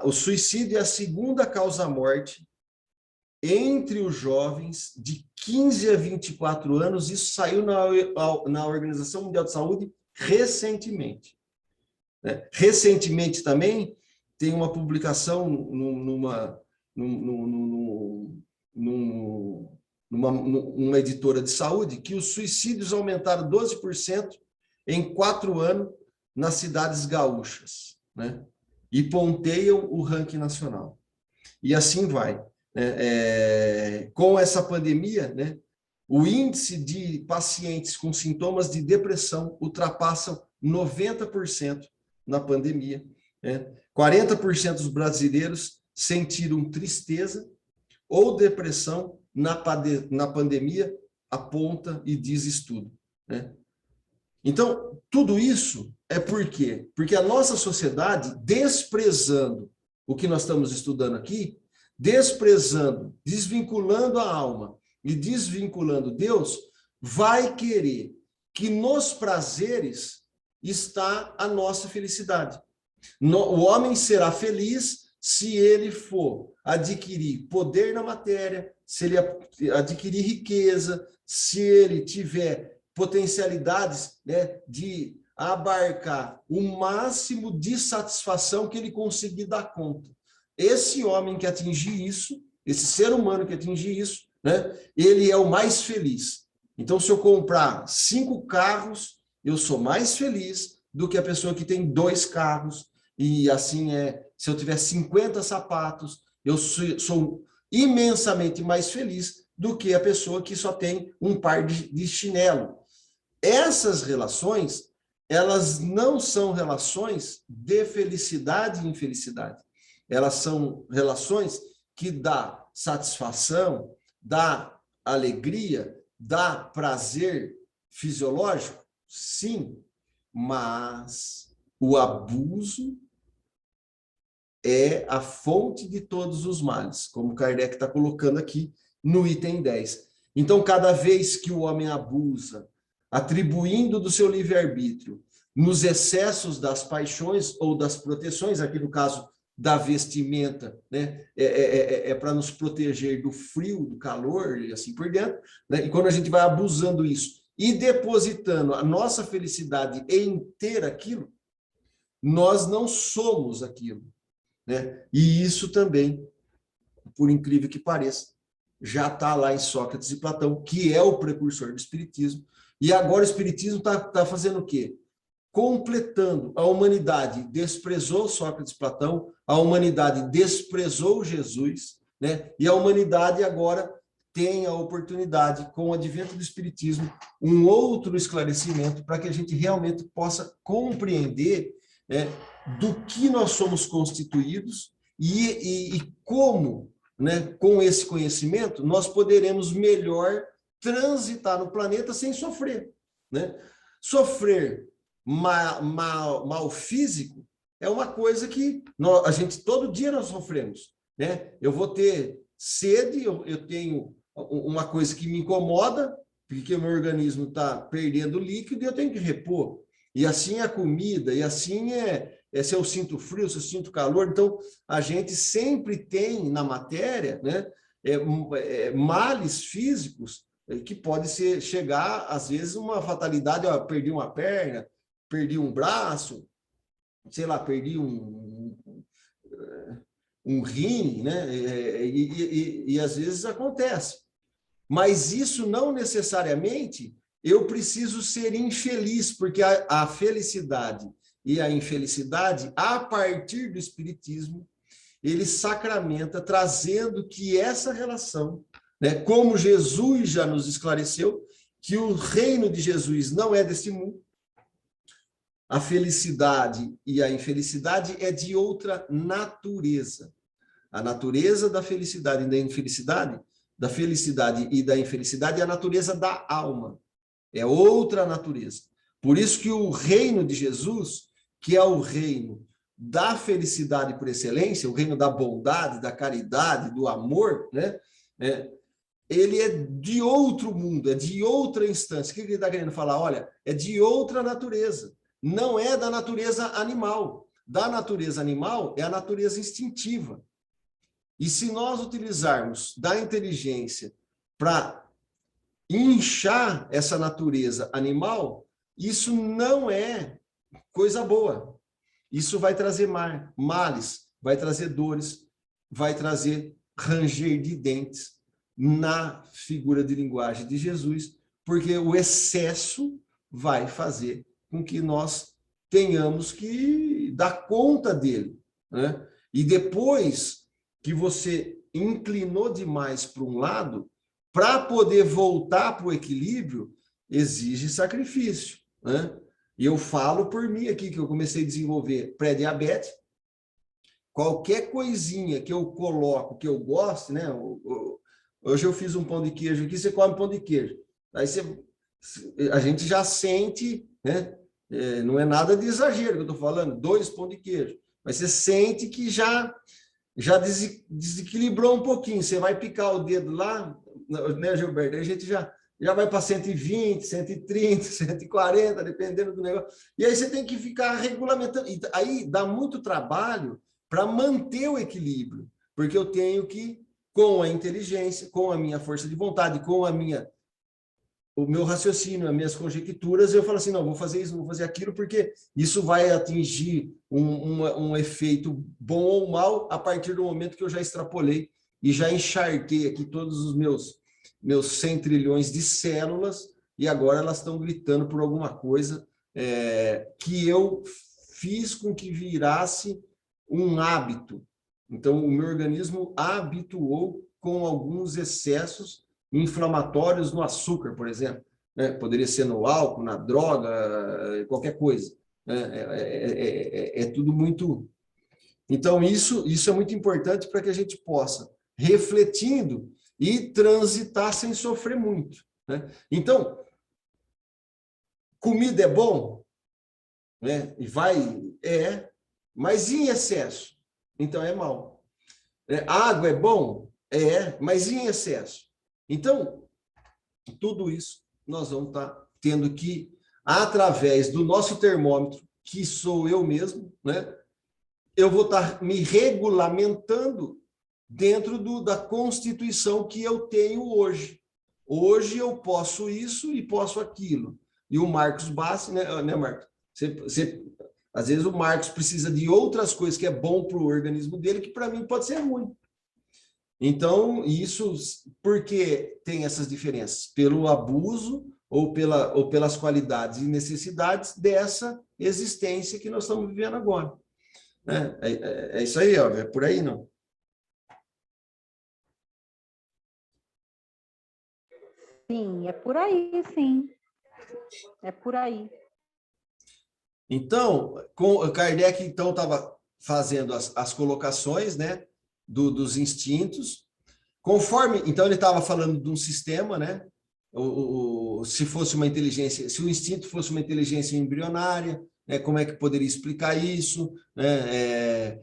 o suicídio é a segunda causa-morte entre os jovens de 15 a 24 anos. Isso saiu na Organização Mundial de Saúde recentemente. Né? Recentemente também tem uma publicação numa editora de saúde, que os suicídios aumentaram 12% em 4 anos nas cidades gaúchas, né? E ponteiam o ranking nacional. E assim vai. Com essa pandemia, né, o índice de pacientes com sintomas de depressão ultrapassam 90% na pandemia. Né? 40% dos brasileiros sentiram tristeza ou depressão na pandemia, aponta e diz estudo. Né? Então, tudo isso é por quê? Porque a nossa sociedade, desprezando o que nós estamos estudando aqui, desprezando, desvinculando a alma e desvinculando Deus, vai querer que nos prazeres está a nossa felicidade. O homem será feliz se ele for adquirir poder na matéria, se ele adquirir riqueza, se ele tiver potencialidades, né, de abarcar o máximo de satisfação que ele conseguir dar conta. Esse homem que atingir isso, esse ser humano que atingir isso, né, ele é o mais feliz. Então, se eu comprar 5 carros, eu sou mais feliz do que a pessoa que tem 2 carros. E assim se eu tiver 50 sapatos, eu sou imensamente mais feliz do que a pessoa que só tem um par de chinelo. Essas relações, elas não são relações de felicidade e infelicidade. Elas são relações que dá satisfação, dá alegria, dá prazer fisiológico, sim, mas o abuso é a fonte de todos os males, como Kardec está colocando aqui no item 10. Então, cada vez que o homem abusa, atribuindo do seu livre-arbítrio nos excessos das paixões ou das proteções, aqui no caso da vestimenta, né, para nos proteger do frio, do calor e assim por diante, né? E quando a gente vai abusando isso e depositando a nossa felicidade em ter aquilo, nós não somos aquilo, né? E isso também, por incrível que pareça, já está lá em Sócrates e Platão, que é o precursor do Espiritismo. E agora o Espiritismo está fazendo o quê? Completando. A humanidade desprezou Sócrates e Platão, a humanidade desprezou Jesus, né? E a humanidade agora tem a oportunidade, com o advento do Espiritismo, um outro esclarecimento para que a gente realmente possa compreender, né, do que nós somos constituídos e como, né, com esse conhecimento, nós poderemos melhor transitar no planeta sem sofrer, né? Sofrer mal físico é uma coisa que a gente todo dia nós sofremos, né? Eu vou ter sede, eu tenho uma coisa que me incomoda, porque o meu organismo está perdendo líquido e eu tenho que repor. E assim é a comida, e assim se eu sinto frio, se eu sinto calor. Então, a gente sempre tem na matéria, né, males físicos que pode chegar, às vezes, uma fatalidade. Ó, perdi uma perna, perdi um braço, sei lá, perdi um rim, né? E às vezes acontece. Mas isso não necessariamente eu preciso ser infeliz, porque a felicidade e a infelicidade, a partir do Espiritismo, ele sacramenta, trazendo que essa relação, né, como Jesus já nos esclareceu, que o reino de Jesus não é desse mundo, a felicidade e a infelicidade é de outra natureza. A natureza da felicidade e da infelicidade, da felicidade e da infelicidade é a natureza da alma. É outra natureza. Por isso que o reino de Jesus, que é o reino da felicidade por excelência, o reino da bondade, da caridade, do amor, né? Ele é de outro mundo, é de outra instância. O que ele está querendo falar? Olha, é de outra natureza. Não é da natureza animal. Da natureza animal é a natureza instintiva. E se nós utilizarmos da inteligência para inchar essa natureza animal, isso não é coisa boa. Isso vai trazer males, vai trazer dores, vai trazer ranger de dentes na figura de linguagem de Jesus, porque o excesso vai fazer com que nós tenhamos que dar conta dele, né? E depois que você inclinou demais para um lado, para poder voltar para o equilíbrio, exige sacrifício, né? E eu falo por mim aqui, que eu comecei a desenvolver pré-diabetes. Qualquer coisinha que eu coloco, que eu gosto, né? Hoje eu fiz um pão de queijo aqui, você come pão de queijo. Aí a gente já sente, né? Não é nada de exagero que eu estou falando, 2 pão de queijo. Mas você sente que já desequilibrou um pouquinho. Você vai picar o dedo lá, né, Gilberto? Aí a gente já vai para 120, 130, 140, dependendo do negócio. E aí você tem que ficar regulamentando. E aí dá muito trabalho para manter o equilíbrio, porque eu tenho que, com a inteligência, com a minha força de vontade, com o meu raciocínio, as minhas conjecturas, eu falo assim, não, vou fazer isso, vou fazer aquilo, porque isso vai atingir um efeito bom ou mal a partir do momento que eu já extrapolei e já encharquei aqui todos os meus 100 trilhões de células, e agora elas estão gritando por alguma coisa que eu fiz com que virasse um hábito. Então, o meu organismo habituou com alguns excessos inflamatórios no açúcar, por exemplo, né? Poderia ser no álcool, na droga, qualquer coisa. É tudo muito... Então, isso é muito importante para que a gente possa, refletindo, e transitar sem sofrer muito, né? Então, comida é bom, né? E mas em excesso, então é mal. Água é bom? Mas em excesso. Então, tudo isso nós vamos estar tendo que, através do nosso termômetro, que sou eu mesmo, né? Eu vou estar me regulamentando dentro da Constituição que eu tenho hoje. hoje eu posso isso e posso aquilo. E o Marcos Bassi, né Marcos? Às vezes o Marcos precisa de outras coisas que é bom para o organismo dele, que para mim pode ser ruim. Então, isso, por que tem essas diferenças? Pelo abuso ou pelas qualidades e necessidades dessa existência que nós estamos vivendo agora. Né? É isso aí, ó, é por aí, não? Sim, é por aí, sim. É por aí. Então, Kardec então estava fazendo as colocações, né, dos instintos, conforme, então ele estava falando de um sistema, né, se fosse uma inteligência, se o instinto fosse uma inteligência embrionária, né, como é que poderia explicar isso, né,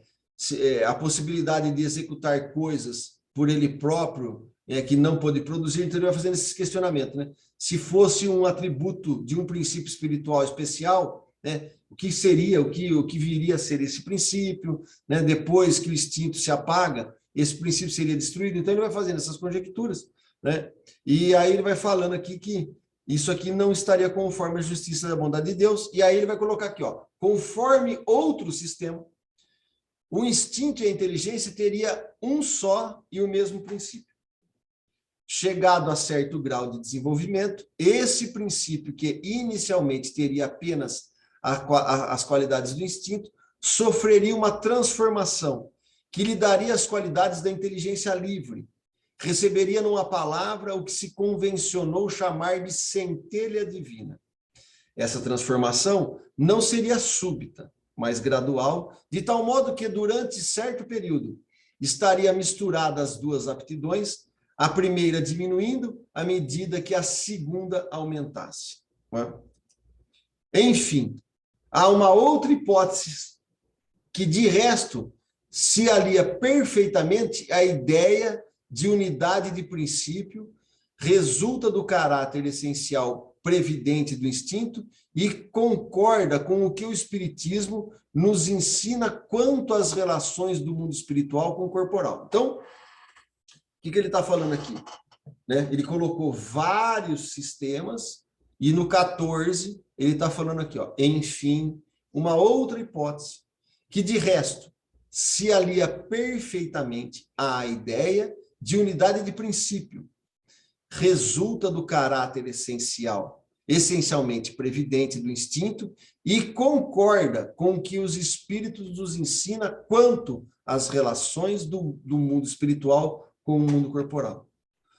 a possibilidade de executar coisas por ele próprio, que não pode produzir, então ele vai fazendo esses questionamentos, né? Se fosse um atributo de um princípio espiritual especial, né, o que seria, o que viria a ser esse princípio, né? Depois que o instinto se apaga, esse princípio seria destruído. Então ele vai fazendo essas conjecturas, né? E aí ele vai falando aqui que isso aqui não estaria conforme a justiça da bondade de Deus. E aí ele vai colocar aqui, ó, conforme outro sistema, o instinto e a inteligência teria um só e o mesmo princípio. Chegado a certo grau de desenvolvimento, esse princípio, que inicialmente teria apenas as qualidades do instinto, sofreria uma transformação que lhe daria as qualidades da inteligência livre. Receberia numa palavra o que se convencionou chamar de centelha divina. Essa transformação não seria súbita, mas gradual, de tal modo que durante certo período estaria misturada as duas aptidões, a primeira diminuindo à medida que a segunda aumentasse. Enfim, há uma outra hipótese que, de resto, se alia perfeitamente à ideia de unidade de princípio, resulta do caráter essencial previdente do instinto e concorda com o que o Espiritismo nos ensina quanto às relações do mundo espiritual com o corporal. Então, o que ele está falando aqui? Né? Ele colocou vários sistemas e no 14 ele está falando aqui, ó, enfim, uma outra hipótese que, de resto, se alia perfeitamente à ideia de unidade de princípio, resulta do caráter essencialmente previdente do instinto e concorda com o que os espíritos nos ensina quanto às relações do mundo espiritual com o mundo corporal.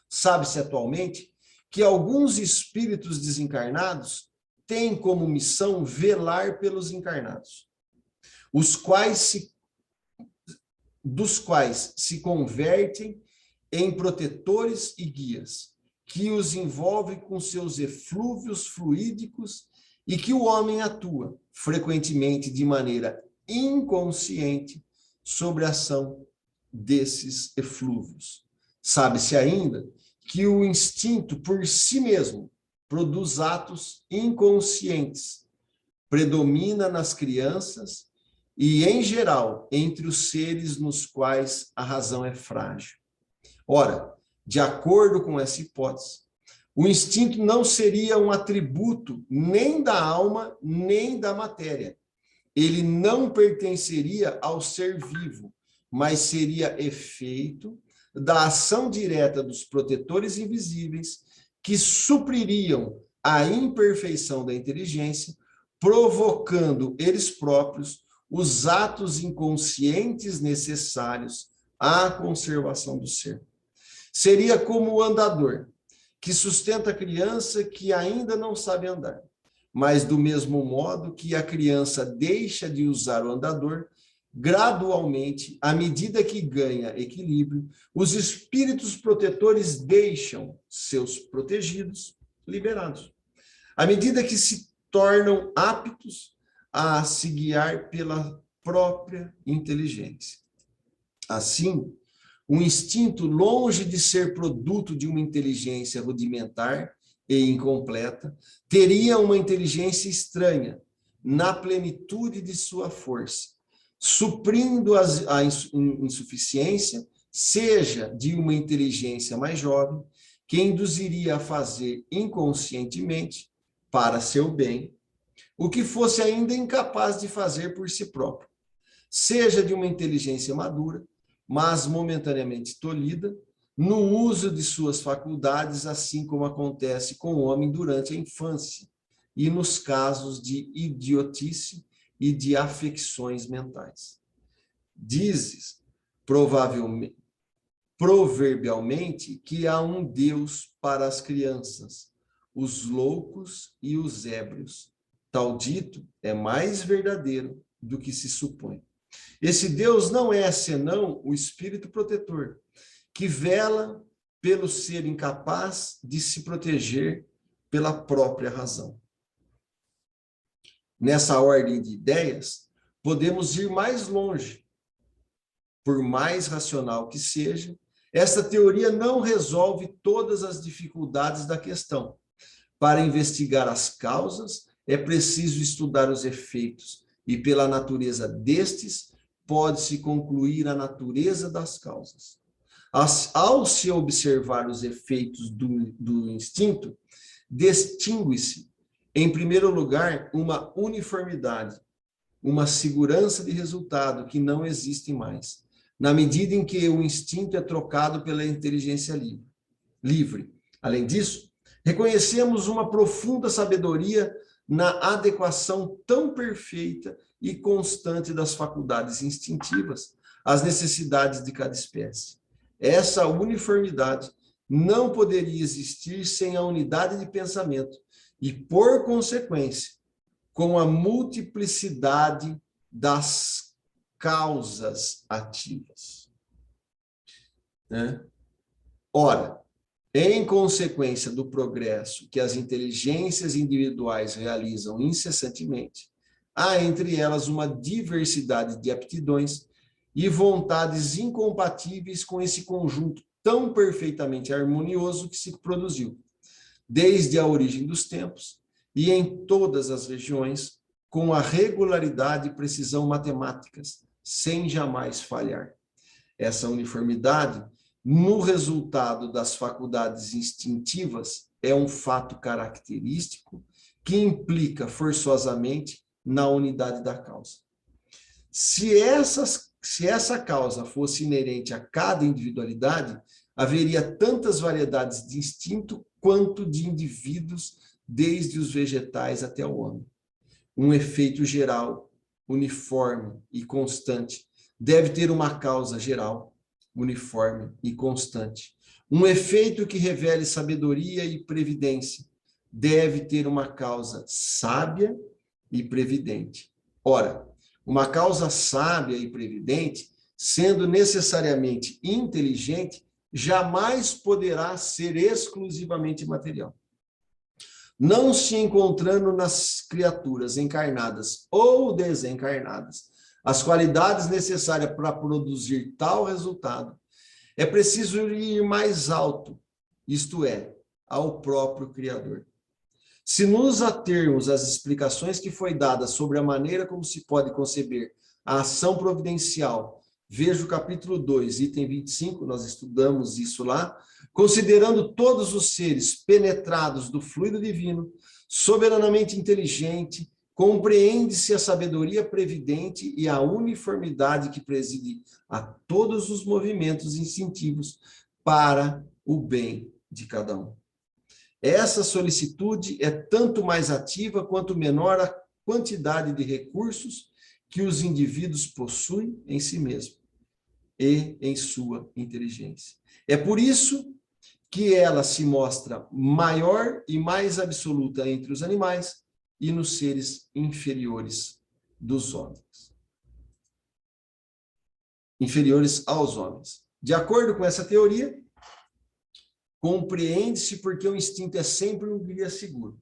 Sabe-se atualmente que alguns espíritos desencarnados têm como missão velar pelos encarnados, dos quais se convertem em protetores e guias, que os envolve com seus eflúvios fluídicos e que o homem atua, frequentemente de maneira inconsciente, sobre a ação desses eflúvios. Sabe-se ainda que o instinto por si mesmo produz atos inconscientes, predomina nas crianças e, em geral, entre os seres nos quais a razão é frágil. Ora, de acordo com essa hipótese, o instinto não seria um atributo nem da alma, nem da matéria. Ele não pertenceria ao ser vivo, mas seria efeito da ação direta dos protetores invisíveis que supririam a imperfeição da inteligência, provocando eles próprios os atos inconscientes necessários à conservação do ser. Seria como o andador, que sustenta a criança que ainda não sabe andar, mas do mesmo modo que a criança deixa de usar o andador, gradualmente, à medida que ganha equilíbrio, os espíritos protetores deixam seus protegidos liberados, à medida que se tornam aptos a se guiar pela própria inteligência. Assim, o instinto, longe de ser produto de uma inteligência rudimentar e incompleta, teria uma inteligência estranha, na plenitude de sua força, suprindo a insuficiência, seja de uma inteligência mais jovem, que induziria a fazer inconscientemente, para seu bem, o que fosse ainda incapaz de fazer por si próprio, seja de uma inteligência madura, mas momentaneamente tolhida, no uso de suas faculdades, assim como acontece com o homem durante a infância, e nos casos de idiotice e de afecções mentais. Dizes, proverbialmente, que há um Deus para as crianças, os loucos e os ébrios. Tal dito é mais verdadeiro do que se supõe. Esse Deus não é senão o Espírito protetor, que vela pelo ser incapaz de se proteger pela própria razão. Nessa ordem de ideias, podemos ir mais longe. Por mais racional que seja, esta teoria não resolve todas as dificuldades da questão. Para investigar as causas, é preciso estudar os efeitos, e pela natureza destes, pode-se concluir a natureza das causas. Ao se observar os efeitos do instinto, distingue-se, em primeiro lugar, uma uniformidade, uma segurança de resultado que não existe mais, na medida em que o instinto é trocado pela inteligência livre. Além disso, reconhecemos uma profunda sabedoria na adequação tão perfeita e constante das faculdades instintivas às necessidades de cada espécie. Essa uniformidade não poderia existir sem a unidade de pensamento e, por consequência, com a multiplicidade das causas ativas. Ora, em consequência do progresso que as inteligências individuais realizam incessantemente, há entre elas uma diversidade de aptidões e vontades incompatíveis com esse conjunto tão perfeitamente harmonioso que se produziu, desde a origem dos tempos e em todas as regiões, com a regularidade e precisão matemáticas, sem jamais falhar. Essa uniformidade, no resultado das faculdades instintivas, é um fato característico que implica forçosamente na unidade da causa. Se essa causa fosse inerente a cada individualidade, haveria tantas variedades de instinto quanto de indivíduos, desde os vegetais até o homem. Um efeito geral, uniforme e constante, deve ter uma causa geral, uniforme e constante. Um efeito que revele sabedoria e previdência deve ter uma causa sábia e previdente. Ora, uma causa sábia e previdente, sendo necessariamente inteligente, jamais poderá ser exclusivamente material. Não se encontrando nas criaturas encarnadas ou desencarnadas as qualidades necessárias para produzir tal resultado, é preciso ir mais alto, isto é, ao próprio Criador. Se nos atermos às explicações que foi dada sobre a maneira como se pode conceber a ação providencial, veja o capítulo 2, item 25, nós estudamos isso lá, considerando todos os seres penetrados do fluido divino, soberanamente inteligente, compreende-se a sabedoria previdente e a uniformidade que preside a todos os movimentos instintivos para o bem de cada um. Essa solicitude é tanto mais ativa quanto menor a quantidade de recursos que os indivíduos possuem em si mesmos e em sua inteligência. É por isso que ela se mostra maior e mais absoluta entre os animais e nos seres inferiores dos homens. Inferiores aos homens. De acordo com essa teoria, compreende-se porque o instinto é sempre um guia seguro.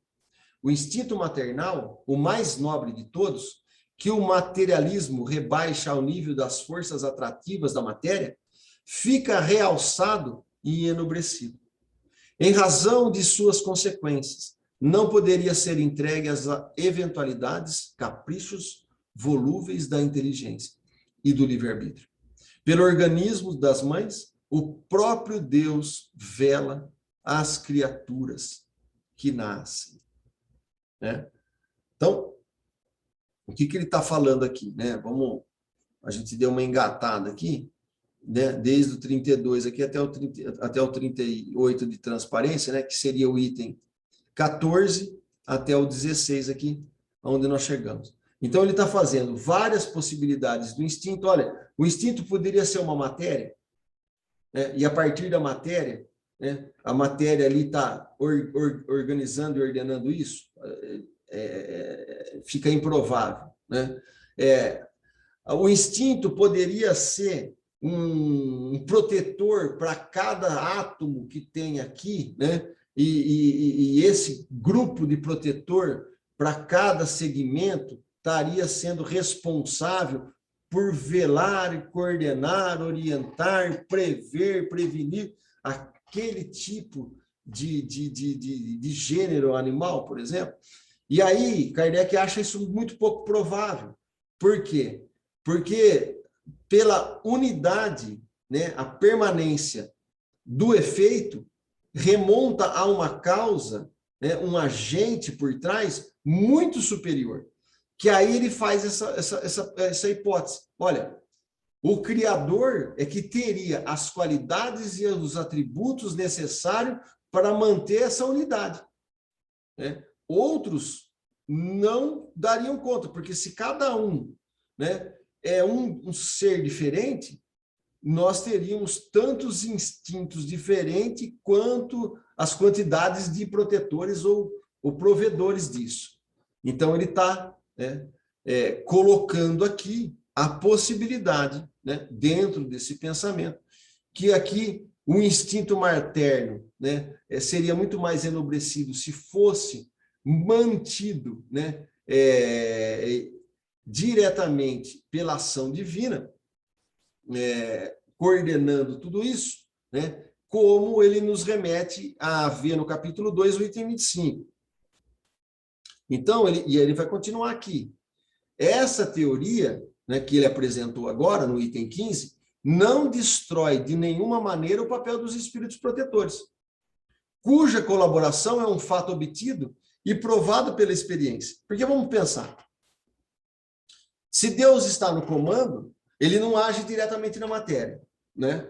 O instinto maternal, o mais nobre de todos, que o materialismo rebaixa ao nível das forças atrativas da matéria, fica realçado e enobrecido. Em razão de suas consequências, não poderia ser entregue às eventualidades, caprichos volúveis da inteligência e do livre-arbítrio. Pelo organismo das mães, o próprio Deus vela as criaturas que nascem, né? Então, o que ele está falando aqui, né? A gente deu uma engatada aqui, né? Desde o 32 aqui até o 38 de transparência, né? Que seria o item 14 até o 16 aqui, onde nós chegamos. Então, ele está fazendo várias possibilidades do instinto. Olha, o instinto poderia ser uma matéria, né? E a partir da matéria, né? A matéria ali está organizando e ordenando isso, fica improvável, né? O instinto poderia ser um protetor para cada átomo que tem aqui, né? E esse grupo de protetor para cada segmento estaria sendo responsável por velar, coordenar, orientar, prever, prevenir aquele tipo de gênero animal, por exemplo. E aí, Kardec acha isso muito pouco provável. Por quê? Porque pela unidade, né, a permanência do efeito remonta a uma causa, né, um agente por trás muito superior. Que aí ele faz essa hipótese. Olha, o Criador é que teria as qualidades e os atributos necessários para manter essa unidade, né? Outros não dariam conta, porque se cada um, né, é um ser diferente, nós teríamos tantos instintos diferentes quanto as quantidades de protetores ou provedores disso. Então, ele está, né, colocando aqui a possibilidade, né, dentro desse pensamento, que aqui o instinto materno, né, seria muito mais enobrecido se fosse mantido, né, diretamente pela ação divina, coordenando tudo isso, né, como ele nos remete a ver no capítulo 2, o item 25. Então, ele vai continuar aqui. Essa teoria, né, que ele apresentou agora, no item 15, não destrói de nenhuma maneira o papel dos espíritos protetores, cuja colaboração é um fato obtido e provado pela experiência. Porque vamos pensar, se Deus está no comando, ele não age diretamente na matéria, né?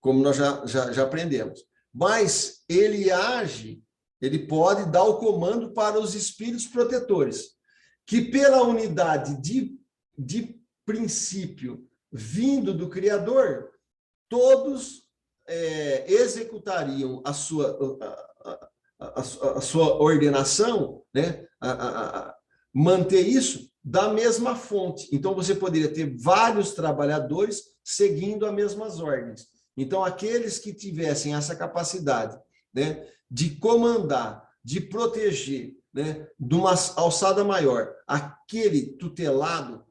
Como nós já aprendemos. Mas ele age, ele pode dar o comando para os espíritos protetores, que pela unidade de princípio vindo do Criador, todos executariam a sua ordenação, né? Manter isso da mesma fonte. Então, você poderia ter vários trabalhadores seguindo as mesmas ordens. Então, aqueles que tivessem essa capacidade, né, de comandar, de proteger, né, de uma alçada maior, aquele tutelado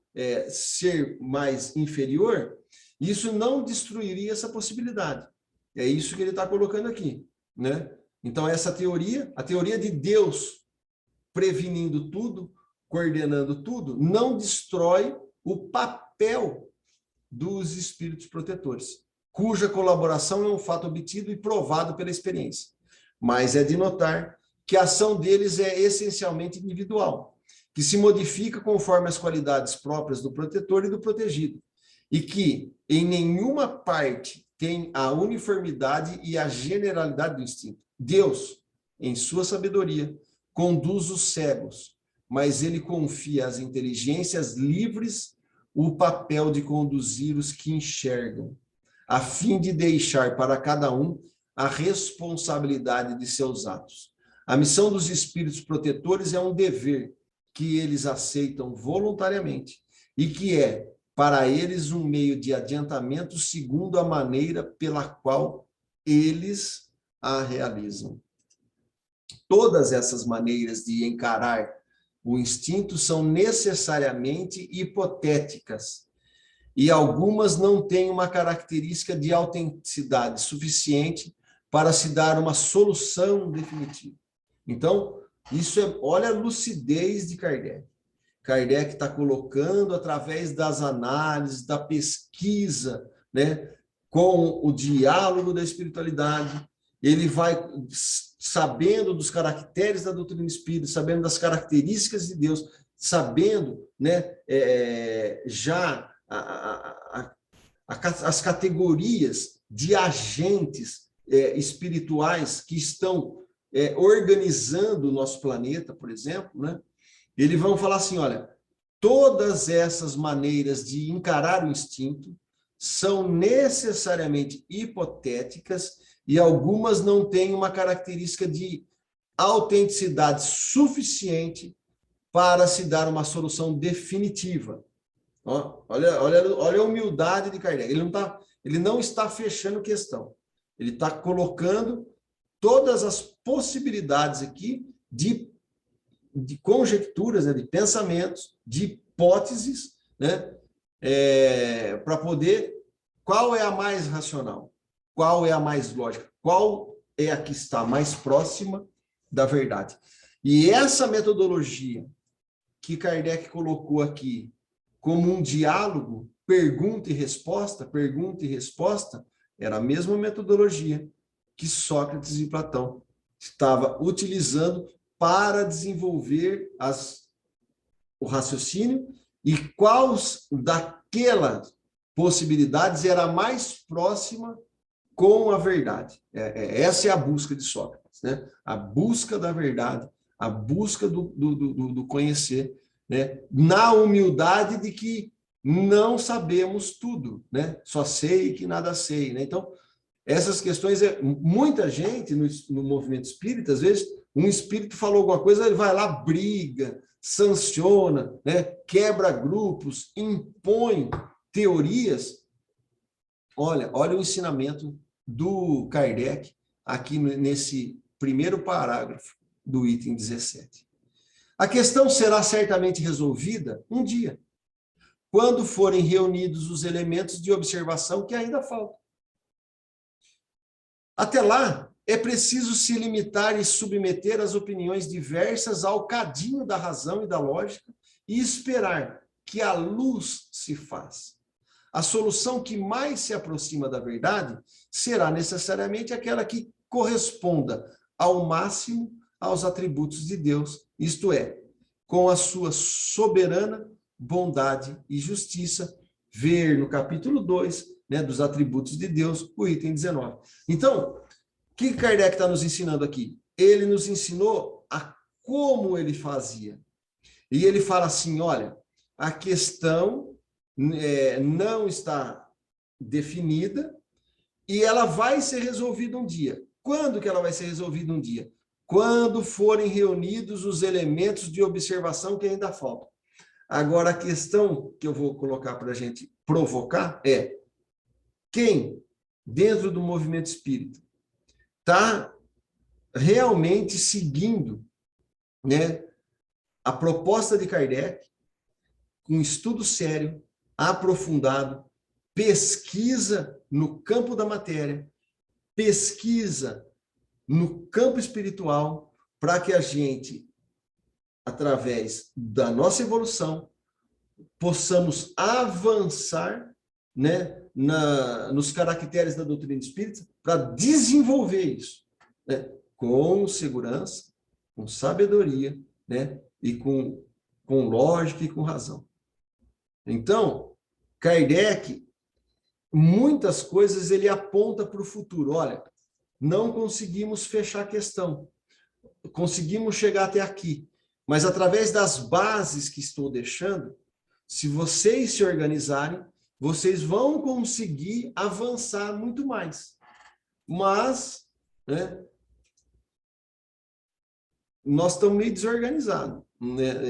ser mais inferior, isso não destruiria essa possibilidade. É isso que ele está colocando aqui, né? Então, essa teoria, a teoria de Deus prevenindo tudo, coordenando tudo, não destrói o papel dos espíritos protetores, cuja colaboração é um fato obtido e provado pela experiência. Mas é de notar que a ação deles é essencialmente individual, que se modifica conforme as qualidades próprias do protetor e do protegido, e que em nenhuma parte tem a uniformidade e a generalidade do instinto. Deus, em sua sabedoria, conduz os cegos, mas ele confia às inteligências livres o papel de conduzir os que enxergam, a fim de deixar para cada um a responsabilidade de seus atos. A missão dos espíritos protetores é um dever que eles aceitam voluntariamente e que é, para eles, um meio de adiantamento segundo a maneira pela qual eles a realizam. Todas essas maneiras de encarar o instinto são necessariamente hipotéticas e algumas não têm uma característica de autenticidade suficiente para se dar uma solução definitiva. Então, olha a lucidez de Kardec. Kardec está colocando, através das análises, da pesquisa, né, com o diálogo da espiritualidade, ele vai sabendo dos caracteres da doutrina espírita, sabendo das características de Deus, sabendo, né, já as categorias de agentes espirituais que estão organizando o nosso planeta, por exemplo, né? Eles vão falar assim, olha, todas essas maneiras de encarar o instinto são necessariamente hipotéticas e algumas não têm uma característica de autenticidade suficiente para se dar uma solução definitiva. Olha a humildade de Kardec. Ele não está fechando questão. Ele está colocando todas as possibilidades aqui de conjecturas, né, de pensamentos, de hipóteses, né, para poder... Qual é a mais racional? Qual é a mais lógica? Qual é a que está mais próxima da verdade? E essa metodologia que Kardec colocou aqui como um diálogo, pergunta e resposta, era a mesma metodologia que Sócrates e Platão estavam utilizando para desenvolver o raciocínio e qual daquelas possibilidades era a mais próxima com a verdade. Essa é a busca de Sócrates, né? A busca da verdade, a busca do conhecer, né? Na humildade de que não sabemos tudo, né? Só sei que nada sei, né? Então, essas questões, muita gente no movimento espírita, às vezes, um espírito falou alguma coisa, ele vai lá, briga, sanciona, né? Quebra grupos, impõe teorias. Olha o ensinamento do Kardec aqui nesse primeiro parágrafo do item 17. A questão será certamente resolvida um dia, quando forem reunidos os elementos de observação que ainda faltam. Até lá, é preciso se limitar e submeter as opiniões diversas ao cadinho da razão e da lógica e esperar que a luz se faça. A solução que mais se aproxima da verdade será necessariamente aquela que corresponda ao máximo aos atributos de Deus, isto é, com a sua soberana bondade e justiça, ver no capítulo 2, né, dos atributos de Deus, o item 19. Então, o que Kardec está nos ensinando aqui? Ele nos ensinou a como ele fazia. E ele fala assim, olha, a questão não está definida e ela vai ser resolvida um dia. Quando que ela vai ser resolvida um dia? Quando forem reunidos os elementos de observação que ainda faltam. Agora, a questão que eu vou colocar para a gente provocar é: quem, dentro do movimento espírita, está realmente seguindo, né, a proposta de Kardec, com estudo sério, aprofundado, pesquisa no campo da matéria, pesquisa no campo espiritual, para que a gente, através da nossa evolução, possamos avançar, né, nos caracteres da doutrina espírita, para desenvolver isso, né, com segurança, com sabedoria, né, e com lógica e com razão. Então, Kardec, muitas coisas ele aponta para o futuro. Olha, não conseguimos fechar a questão, conseguimos chegar até aqui, mas através das bases que estou deixando, se vocês se organizarem, vocês vão conseguir avançar muito mais. Mas, né, nós estamos meio desorganizados, né?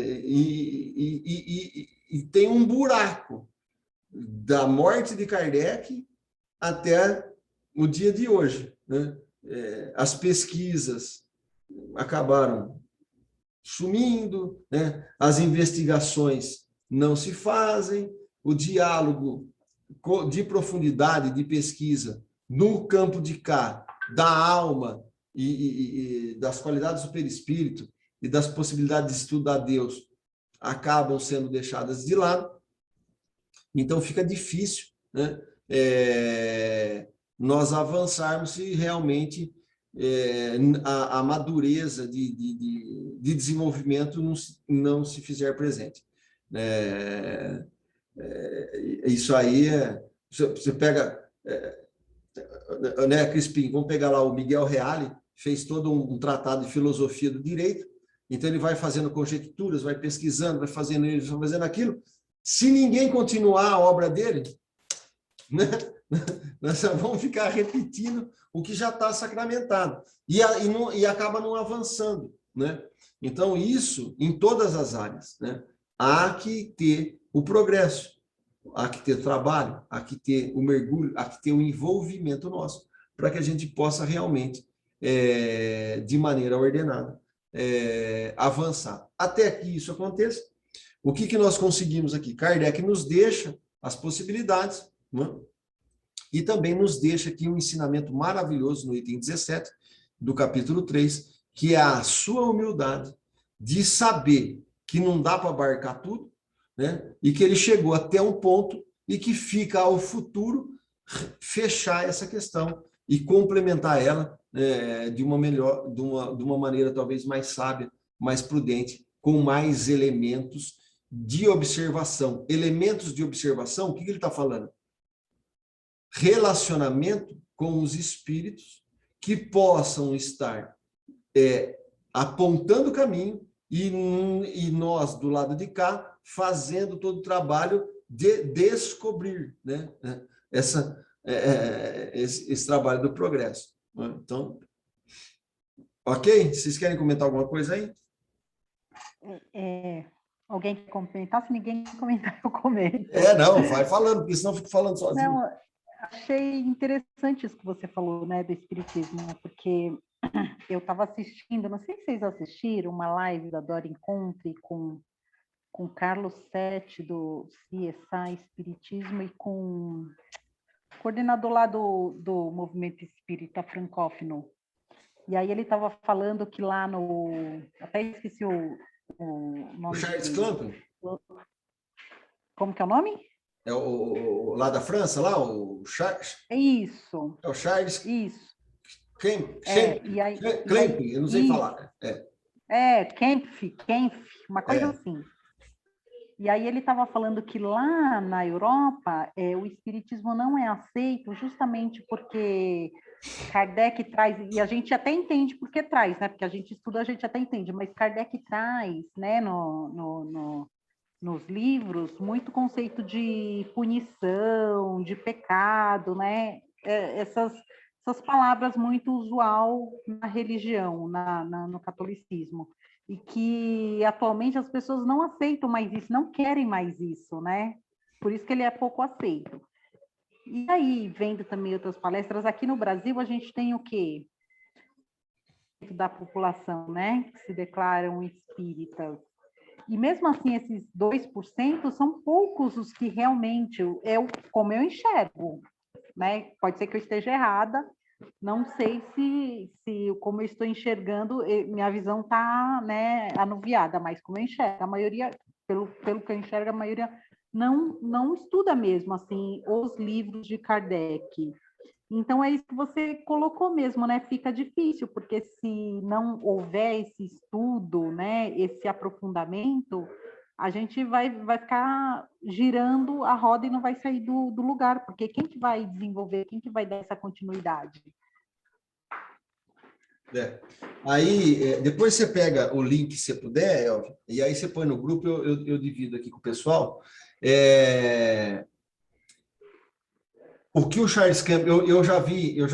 E tem um buraco da morte de Kardec até o dia de hoje, né? As pesquisas acabaram sumindo, né? As investigações não se fazem, o diálogo de profundidade, de pesquisa, no campo de cá, da alma e das qualidades do perispírito e das possibilidades de estudar Deus, acabam sendo deixadas de lado. Então, fica difícil, né, nós avançarmos e realmente a madureza de desenvolvimento não se fizer presente. Isso aí você pega, né, Crispim, vamos pegar lá o Miguel Reale, fez todo um tratado de filosofia do direito, então ele vai fazendo conjecturas, vai pesquisando, vai fazendo isso, vai fazendo aquilo. Se ninguém continuar a obra dele, né, nós vamos ficar repetindo o que já está sacramentado e acaba não avançando, né? Então, isso em todas as áreas, né? Há que ter o progresso, há que ter trabalho, há que ter o mergulho, há que ter o envolvimento nosso, para que a gente possa realmente, de maneira ordenada, avançar. Até que isso aconteça, o que nós conseguimos aqui? Kardec nos deixa as possibilidades, né? E também nos deixa aqui um ensinamento maravilhoso no item 17 do capítulo 3, que é a sua humildade de saber que não dá para abarcar tudo, né? E que ele chegou até um ponto e que fica ao futuro fechar essa questão e complementar ela de uma maneira talvez mais sábia, mais prudente, com mais elementos de observação. Elementos de observação, o que ele está falando? Relacionamento com os espíritos que possam estar apontando o caminho e nós, do lado de cá, fazendo todo o trabalho de descobrir, né, esse trabalho do progresso. Então, ok? Vocês querem comentar alguma coisa aí? Alguém quer comentar? Se ninguém comentar, eu comento. Não, vai falando, porque senão eu fico falando sozinho. Não, achei interessante isso que você falou, né, do espiritismo, porque eu estava assistindo, não sei se vocês assistiram, uma live da Dora Encontre com Carlos Sete, do CSI Espiritismo, e com o coordenador lá do Movimento Espírita Francófono. E aí ele estava falando que lá no... Até esqueci o nome. O Charles Clamp? Como que é o nome? É lá da França, lá, o Charles? Isso. É o Charles? Isso. Clamp, eu não sei isso. falar. Kempf, uma coisa assim. E aí ele estava falando que lá na Europa o espiritismo não é aceito justamente porque Kardec traz, e a gente até entende por que traz, né? Porque a gente estuda, a gente até entende, mas Kardec traz, né, nos livros, muito conceito de punição, de pecado, né? Essas palavras muito usual na religião, no catolicismo. E que atualmente as pessoas não aceitam mais isso, não querem mais isso, né? Por isso que ele é pouco aceito. E aí, vendo também outras palestras, aqui no Brasil a gente tem o quê? Da população, né? Que se declaram espíritas. E mesmo assim, esses 2% são poucos os que realmente, como eu enxergo, né? Pode ser que eu esteja errada, não sei se como eu estou enxergando, minha visão está, né, anuviada, mas como eu enxergo, a maioria, pelo que eu enxergo, a maioria não estuda mesmo, assim, os livros de Kardec. Então, é isso que você colocou mesmo, né? Fica difícil, porque se não houver esse estudo, né, esse aprofundamento, a gente vai ficar girando a roda e não vai sair do lugar, porque quem que vai desenvolver, quem que vai dar essa continuidade? Aí, depois você pega o link, se você puder, Elvio, e aí você põe no grupo, eu divido aqui com o pessoal. O que o Charles Campbell, eu já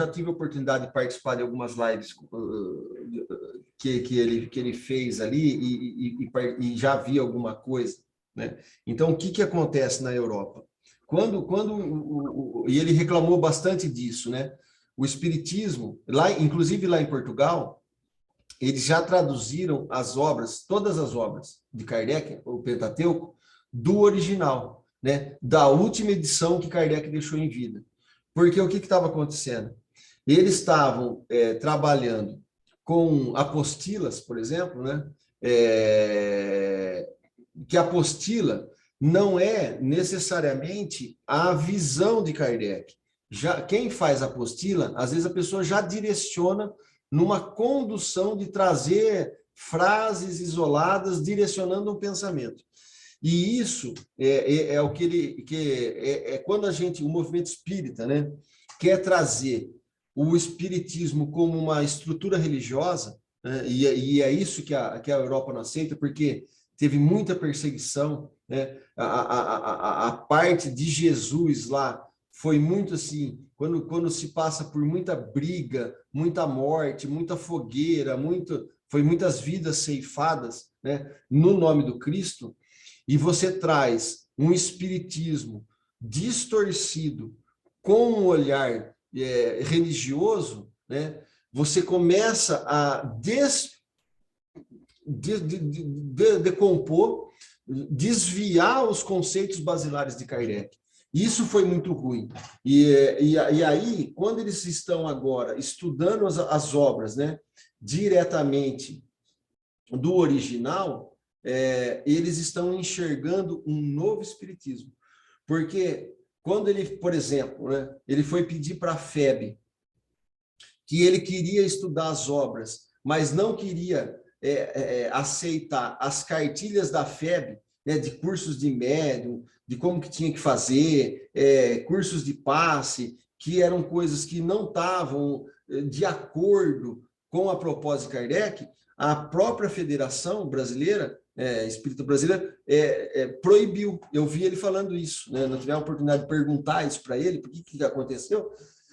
tive a oportunidade de participar de algumas lives que ele fez ali e já vi alguma coisa, né? Então, o que acontece na Europa? E ele reclamou bastante disso, né? O espiritismo, inclusive lá em Portugal, eles já traduziram todas as obras de Kardec, o Pentateuco, do original, né? Da última edição que Kardec deixou em vida. Porque o que estava acontecendo? Eles estavam trabalhando com apostilas, por exemplo, né? Que apostila não é necessariamente a visão de Kardec. Quem faz apostila, às vezes a pessoa já direciona numa condução de trazer frases isoladas direcionando um pensamento. E isso é o que quando o movimento espírita, né, quer trazer o espiritismo como uma estrutura religiosa, né, e é isso que a Europa não aceita, porque teve muita perseguição, né, a parte de Jesus lá foi muito assim, quando se passa por muita briga, muita morte, muita fogueira, foi muitas vidas ceifadas, né, no nome do Cristo, e você traz um espiritismo distorcido com um olhar religioso, né, você começa a decompor, desviar os conceitos basilares de Kardec. Isso foi muito ruim. E aí, quando eles estão agora estudando as obras, né, diretamente do original, eles estão enxergando um novo espiritismo. Porque quando ele, por exemplo, né, ele foi pedir para a FEB que ele queria estudar as obras, mas não queria aceitar as cartilhas da FEB, né, de cursos de médium, de como que tinha que fazer, cursos de passe, que eram coisas que não estavam de acordo com a proposta de Kardec, a própria Federação Brasileira, Espírita Brasileira, proibiu. Eu vi ele falando isso, né? Não tive a oportunidade de perguntar isso para ele, por que aconteceu.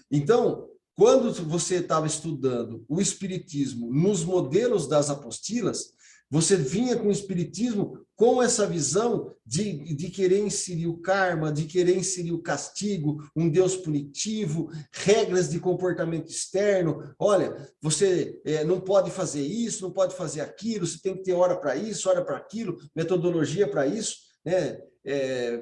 Então, quando você estava estudando o espiritismo nos modelos das apostilas, você vinha com o espiritismo com essa visão de querer inserir o karma, de querer inserir o castigo, um Deus punitivo, regras de comportamento externo. Olha, você não pode fazer isso, não pode fazer aquilo, você tem que ter hora para isso, hora para aquilo, metodologia para isso, né?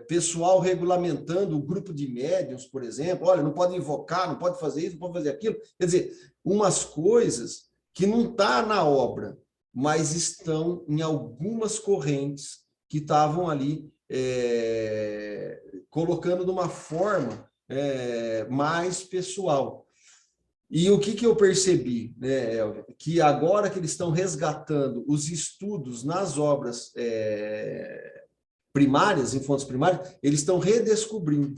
Pessoal regulamentando o grupo de médiuns, por exemplo, olha, não pode invocar, não pode fazer isso, não pode fazer aquilo. Quer dizer, umas coisas que não estão na obra, mas estão em algumas correntes que estavam ali colocando de uma forma mais pessoal. E o que eu percebi, né, Elvia? Que agora que eles estão resgatando os estudos nas obras primárias, em fontes primárias, eles estão redescobrindo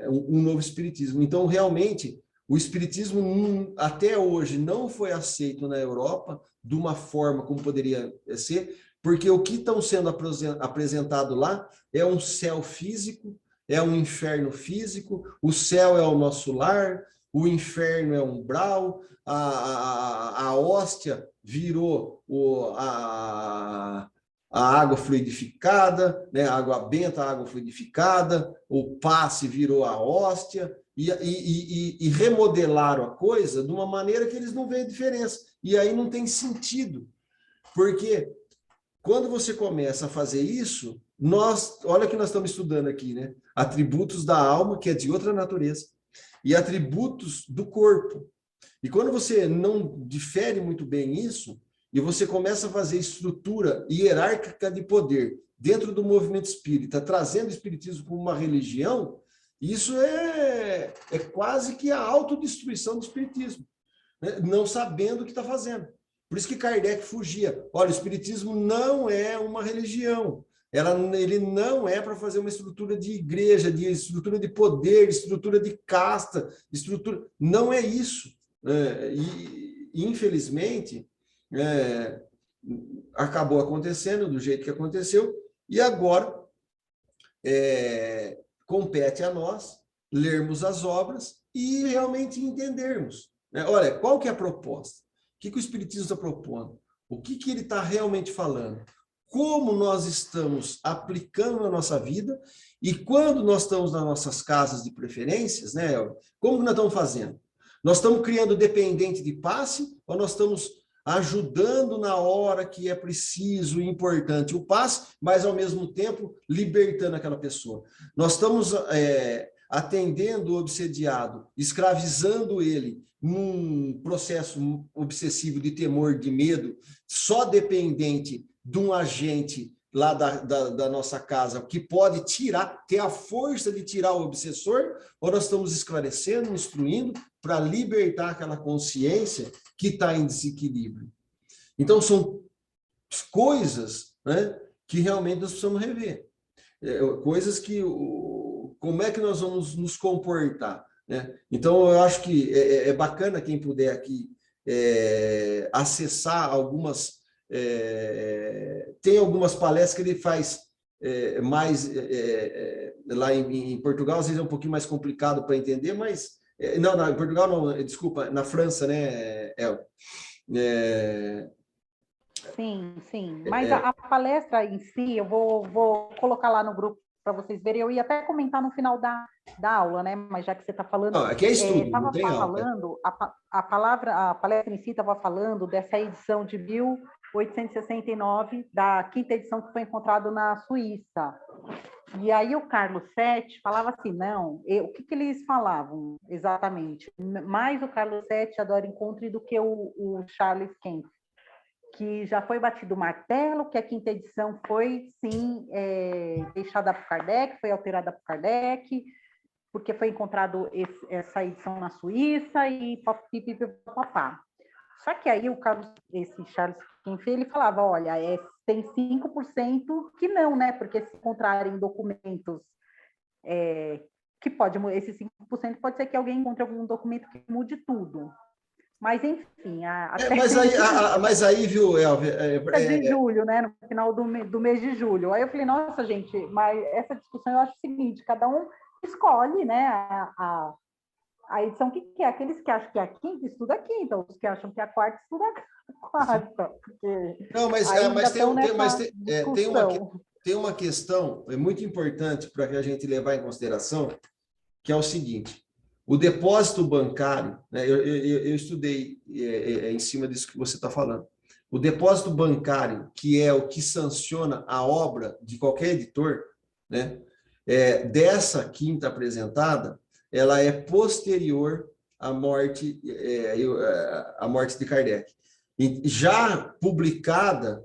um novo espiritismo. Então, realmente, o espiritismo até hoje não foi aceito na Europa de uma forma como poderia ser, porque o que estão sendo apresentado lá é um céu físico, é um inferno físico, o céu é o nosso lar, o inferno é um umbral, a hóstia virou a água fluidificada, né? A água benta, a água fluidificada, o passe virou a hóstia, e remodelaram a coisa de uma maneira que eles não veem a diferença. E aí não tem sentido, porque quando você começa a fazer isso, olha o que nós estamos estudando aqui, né? Atributos da alma, que é de outra natureza, e atributos do corpo. E quando você não difere muito bem isso, e você começa a fazer estrutura hierárquica de poder dentro do movimento espírita, trazendo o espiritismo como uma religião, isso é quase que a autodestruição do espiritismo, né? Não sabendo o que está fazendo. Por isso que Kardec fugia. Olha, o espiritismo não é uma religião. Ele não é para fazer uma estrutura de igreja, de estrutura de poder, estrutura de casta, estrutura. Não é isso. E, infelizmente, acabou acontecendo do jeito que aconteceu, e agora compete a nós lermos as obras e realmente entendermos. Olha, qual que é a proposta? O que o Espiritismo está propondo? O que ele está realmente falando? Como nós estamos aplicando na nossa vida, e quando nós estamos nas nossas casas de preferências, né, como nós estamos fazendo? Nós estamos criando dependente de passe, ou nós estamos ajudando na hora que é preciso e importante o passe, mas ao mesmo tempo libertando aquela pessoa? Nós estamos atendendo o obsediado, escravizando ele num processo obsessivo de temor, de medo, só dependente de um agente lá da nossa casa que pode tirar, ter a força de tirar o obsessor, ou nós estamos esclarecendo, instruindo para libertar aquela consciência que está em desequilíbrio. Então, são coisas, né, que realmente nós precisamos rever. Coisas que... Como é que nós vamos nos comportar, né? Então, eu acho que é bacana quem puder aqui acessar algumas... tem algumas palestras que ele faz mais... lá em Portugal, às vezes é um pouquinho mais complicado para entender, mas... não, em Portugal não, desculpa, na França, né, Sim, sim. Mas a palestra em si, eu vou colocar lá no grupo para vocês verem. Eu ia até comentar no final da aula, né? Mas já que você está falando, não, aqui é estudo, não estava tem aula. falando, a palestra em si estava falando dessa edição de 1869, da quinta edição que foi encontrado na Suíça. E aí o Carlos Sete falava assim, não, o que eles falavam exatamente? Mais o Carlos Sete adora encontro do que o Charles Kempf, que já foi batido o martelo, que a quinta edição foi, sim, deixada por Kardec, foi alterada por Kardec, porque foi encontrado essa edição na Suíça e papapá. Só que aí esse Charles Kempf, ele falava, olha, tem 5% que não, né? Porque se encontrarem documentos que esses 5% pode ser que alguém encontre algum documento que mude tudo. Mas, enfim... mas aí, viu, Elvia... de julho, né? No final do mês de julho. Aí eu falei, nossa, gente, mas essa discussão eu acho o seguinte, cada um escolhe, né, a edição que quer. Aqueles que acham que é a quinta, estuda a quinta. Os que acham que é a quarta, estuda a quarta. Não, mas tem uma questão muito importante para que a gente levar em consideração, que é o seguinte: o depósito bancário, né, eu estudei em cima disso que você está falando. O depósito bancário, que é o que sanciona a obra de qualquer editor, né, dessa quinta apresentada, ela é posterior à morte de Kardec. E já publicada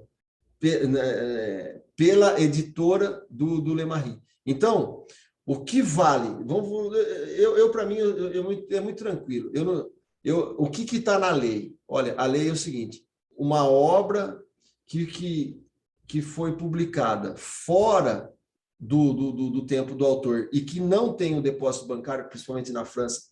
pela editora do Lemarie. Então, o que vale? Para mim, é muito tranquilo. O que está na lei? Olha, a lei é o seguinte: uma obra que foi publicada fora do tempo do autor e que não tem o depósito bancário, principalmente na França,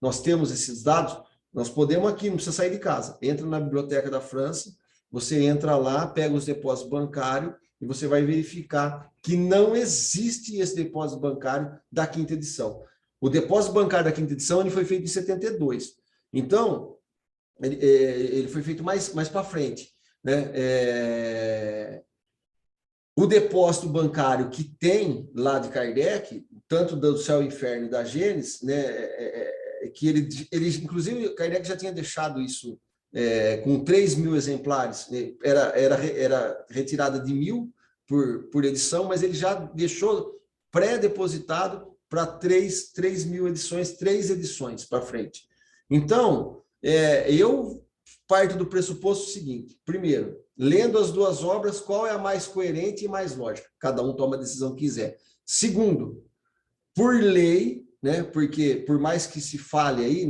nós temos esses dados, nós podemos aqui, não precisa sair de casa, entra na biblioteca da França, você entra lá, pega os depósitos bancários e você vai verificar que não existe esse depósito bancário da quinta edição. O depósito bancário da quinta edição ele foi feito em 72. Então, ele foi feito mais para frente, né? O depósito bancário que tem lá de Kardec, tanto do Céu e Inferno e da Gênesis, né, que ele inclusive, Kardec já tinha deixado isso com 3.000 exemplares, né, era retirada de 1.000 por edição, mas ele já deixou pré-depositado para 3.000 edições, 3 edições para frente. Então, eu parto do pressuposto seguinte: primeiro, lendo as duas obras, qual é a mais coerente e mais lógica? Cada um toma a decisão que quiser. Segundo, por lei, né, porque por mais que se fale aí,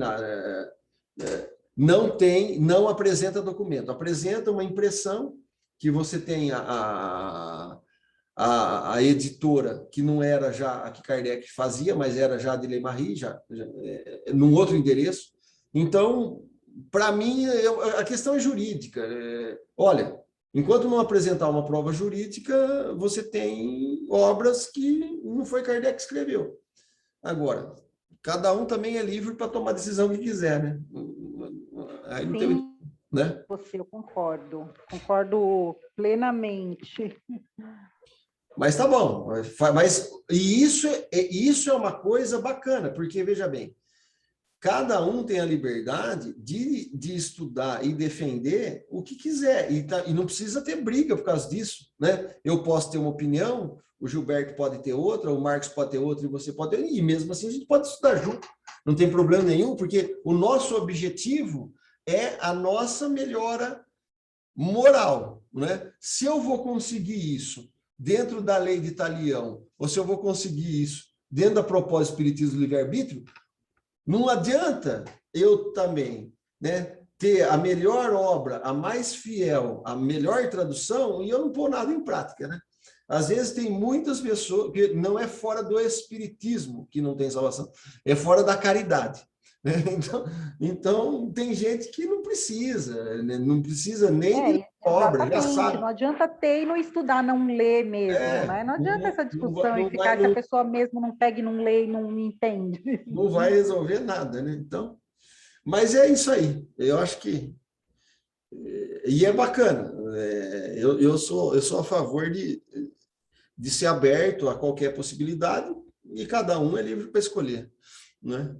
não apresenta documento, apresenta uma impressão que você tem a editora, que não era já a que Kardec fazia, mas era já de Lemarie, num outro endereço. Então, para mim, a questão é jurídica. Olha, enquanto não apresentar uma prova jurídica, você tem obras que não foi Kardec que escreveu. Agora, cada um também é livre para tomar a decisão que quiser, né? Aí não tem, né? Eu concordo plenamente. Mas tá bom, isso é uma coisa bacana, porque, veja bem, cada um tem a liberdade de estudar e defender o que quiser, e não precisa ter briga por causa disso, né? Eu posso ter uma opinião, o Gilberto pode ter outra, o Marcos pode ter outra, e você pode ter, e mesmo assim a gente pode estudar junto, não tem problema nenhum, porque o nosso objetivo é a nossa melhora moral, né? Se eu vou conseguir isso dentro da lei de Talião, ou se eu vou conseguir isso dentro da proposta do Espiritismo do livre-arbítrio, não adianta eu também, né, ter a melhor obra, a mais fiel, a melhor tradução, e eu não pôr nada em prática, né? Às vezes tem muitas pessoas, que não é fora do espiritismo que não tem salvação, é fora da caridade. Né? Então, tem gente que não precisa, né? Não precisa nem de obra, já sabe. Não adianta ter e não estudar, não ler mesmo, né? Não adianta essa discussão e ficar se a pessoa mesmo não pega e não lê e não entende. Não vai resolver nada, né? Então, mas é isso aí. Eu acho que e é bacana. Eu sou a favor de ser aberto a qualquer possibilidade e cada um é livre para escolher, né?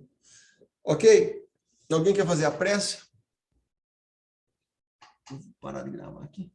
Ok? Alguém quer fazer a prece? Vou parar de gravar aqui.